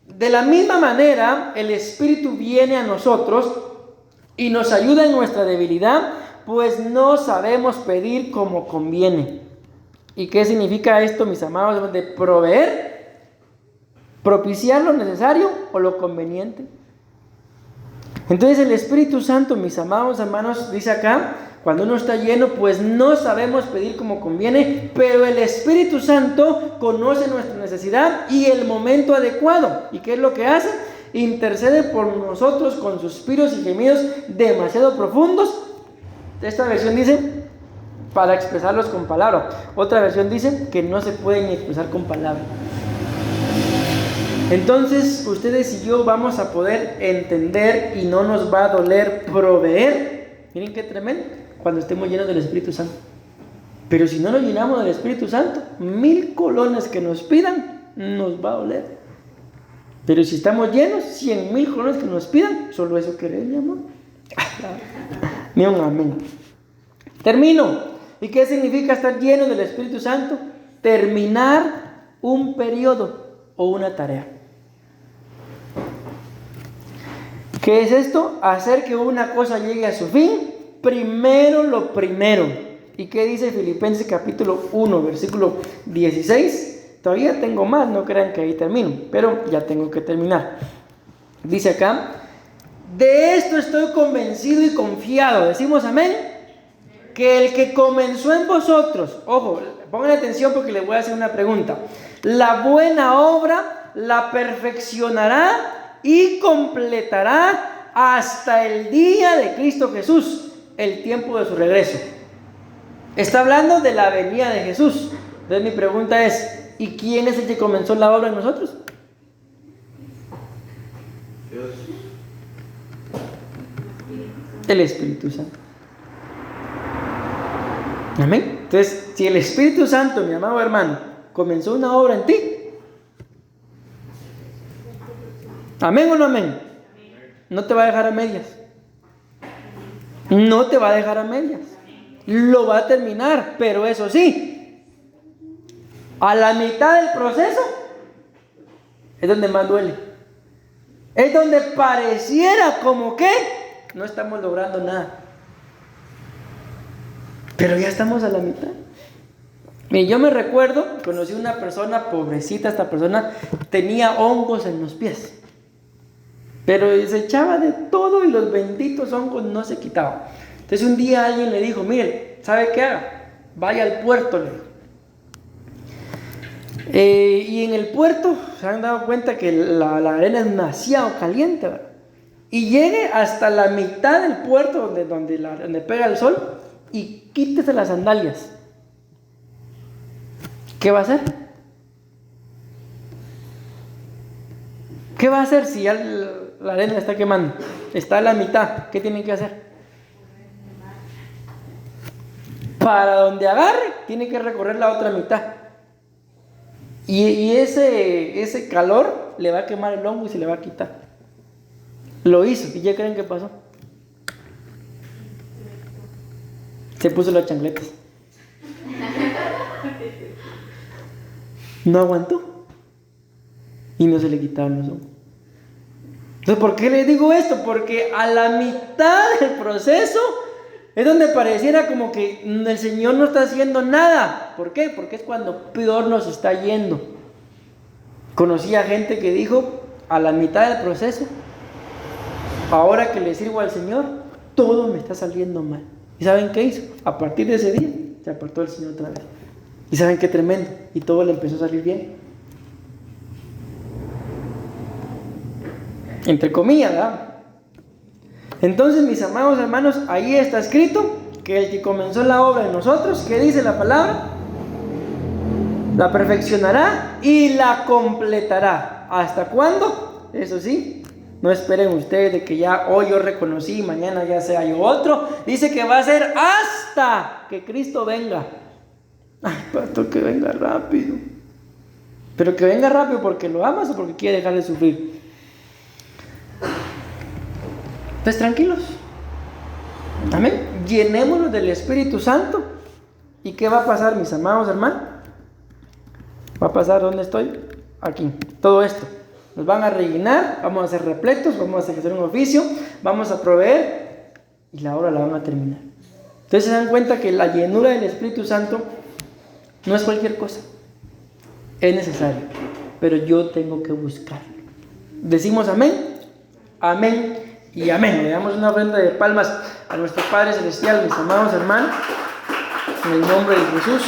De la misma manera, el Espíritu viene a nosotros y nos ayuda en nuestra debilidad, pues no sabemos pedir como conviene. ¿Y qué significa esto, mis amados? De proveer, propiciar lo necesario o lo conveniente. Entonces el Espíritu Santo, mis amados hermanos, dice acá, cuando uno está lleno, pues no sabemos pedir como conviene, pero el Espíritu Santo conoce nuestra necesidad y el momento adecuado. ¿Y qué es lo que hace? Intercede por nosotros con suspiros y gemidos demasiado profundos. Esta versión dice, para expresarlos con palabras. Otra versión dice que no se pueden expresar con palabras. Entonces ustedes y yo vamos a poder entender y no nos va a doler proveer. Miren qué tremendo, cuando estemos llenos del Espíritu Santo. Pero si no nos llenamos del Espíritu Santo, 1000 colones que nos pidan, nos va a doler. Pero si estamos llenos, 100,000 colones que nos pidan, solo eso querés, mi amor. Ni un amén. Termino. ¿Y qué significa estar lleno del Espíritu Santo? Terminar un periodo o una tarea. ¿Qué es esto? Hacer que una cosa llegue a su fin. Primero lo primero. ¿Y qué dice Filipenses capítulo 1, versículo 16? Todavía tengo más, no crean que ahí termino, pero ya tengo que terminar. Dice acá: de esto estoy convencido y confiado. Decimos amén. Que el que comenzó en vosotros, ojo, pongan atención porque les voy a hacer una pregunta. La buena obra la perfeccionará y completará hasta el día de Cristo Jesús, el tiempo de su regreso. Está hablando de la venida de Jesús. Entonces mi pregunta es: ¿y quién es el que comenzó la obra en nosotros? Dios. El Espíritu Santo. Amén. Entonces, si el Espíritu Santo, mi amado hermano, comenzó una obra en ti, amén o no amén, no te va a dejar a medias. No te va a dejar a medias. Lo va a terminar, pero eso sí, a la mitad del proceso es donde más duele. Es donde pareciera como que no estamos logrando nada. Pero ya estamos a la mitad. Y yo me recuerdo, conocí una persona, pobrecita, esta persona tenía hongos en los pies. Pero se echaba de todo y los benditos hongos no se quitaban. Entonces un día alguien le dijo: mire, ¿sabe qué haga? Vaya al puerto, le dijo. Y en el puerto se han dado cuenta que la arena es demasiado caliente, ¿verdad? Y llegue hasta la mitad del puerto donde pega el sol y quítese las sandalias. ¿Qué va a hacer? ¿Qué va a hacer si ya la arena está quemando? Está a la mitad. ¿Qué tiene que hacer? Para donde agarre, tiene que recorrer la otra mitad. Y ese calor le va a quemar el hongo y se le va a quitar. Lo hizo. ¿Y ya creen qué pasó? Se puso las chancletas. No aguantó. Y no se le quitaron los hongos. Entonces, ¿por qué les digo esto? Porque a la mitad del proceso es donde pareciera como que el Señor no está haciendo nada. ¿Por qué? Porque es cuando peor nos está yendo. Conocí a gente que dijo: a la mitad del proceso, ahora que le sirvo al Señor, todo me está saliendo mal. ¿Y saben qué hizo? A partir de ese día se apartó del Señor otra vez. ¿Y saben qué tremendo? Y todo le empezó a salir bien. Entre comillas, ¿verdad? Entonces, mis amados hermanos, ahí está escrito que el que comenzó la obra en nosotros, ¿qué dice la palabra? La perfeccionará y la completará. ¿Hasta cuándo? Eso sí, no esperen ustedes de que ya hoy yo reconocí, mañana ya sea yo otro. Dice que va a ser hasta que Cristo venga. Ay, pastor, que venga rápido. Pero que venga rápido porque lo amas o porque quiere dejar de sufrir. Entonces, tranquilos. Amén. Llenémonos del Espíritu Santo. ¿Y qué va a pasar, mis amados hermanos? Va a pasar, ¿dónde estoy? Aquí. Todo esto. Nos van a rellenar, vamos a hacer repletos, vamos a hacer un oficio, vamos a proveer y la obra la van a terminar. Entonces se dan cuenta que la llenura del Espíritu Santo no es cualquier cosa. Es necesario. Pero yo tengo que buscarlo. Decimos amén. Amén y amén. Le damos una ofrenda de palmas a nuestro Padre Celestial, mis amados hermanos, en el nombre de Jesús.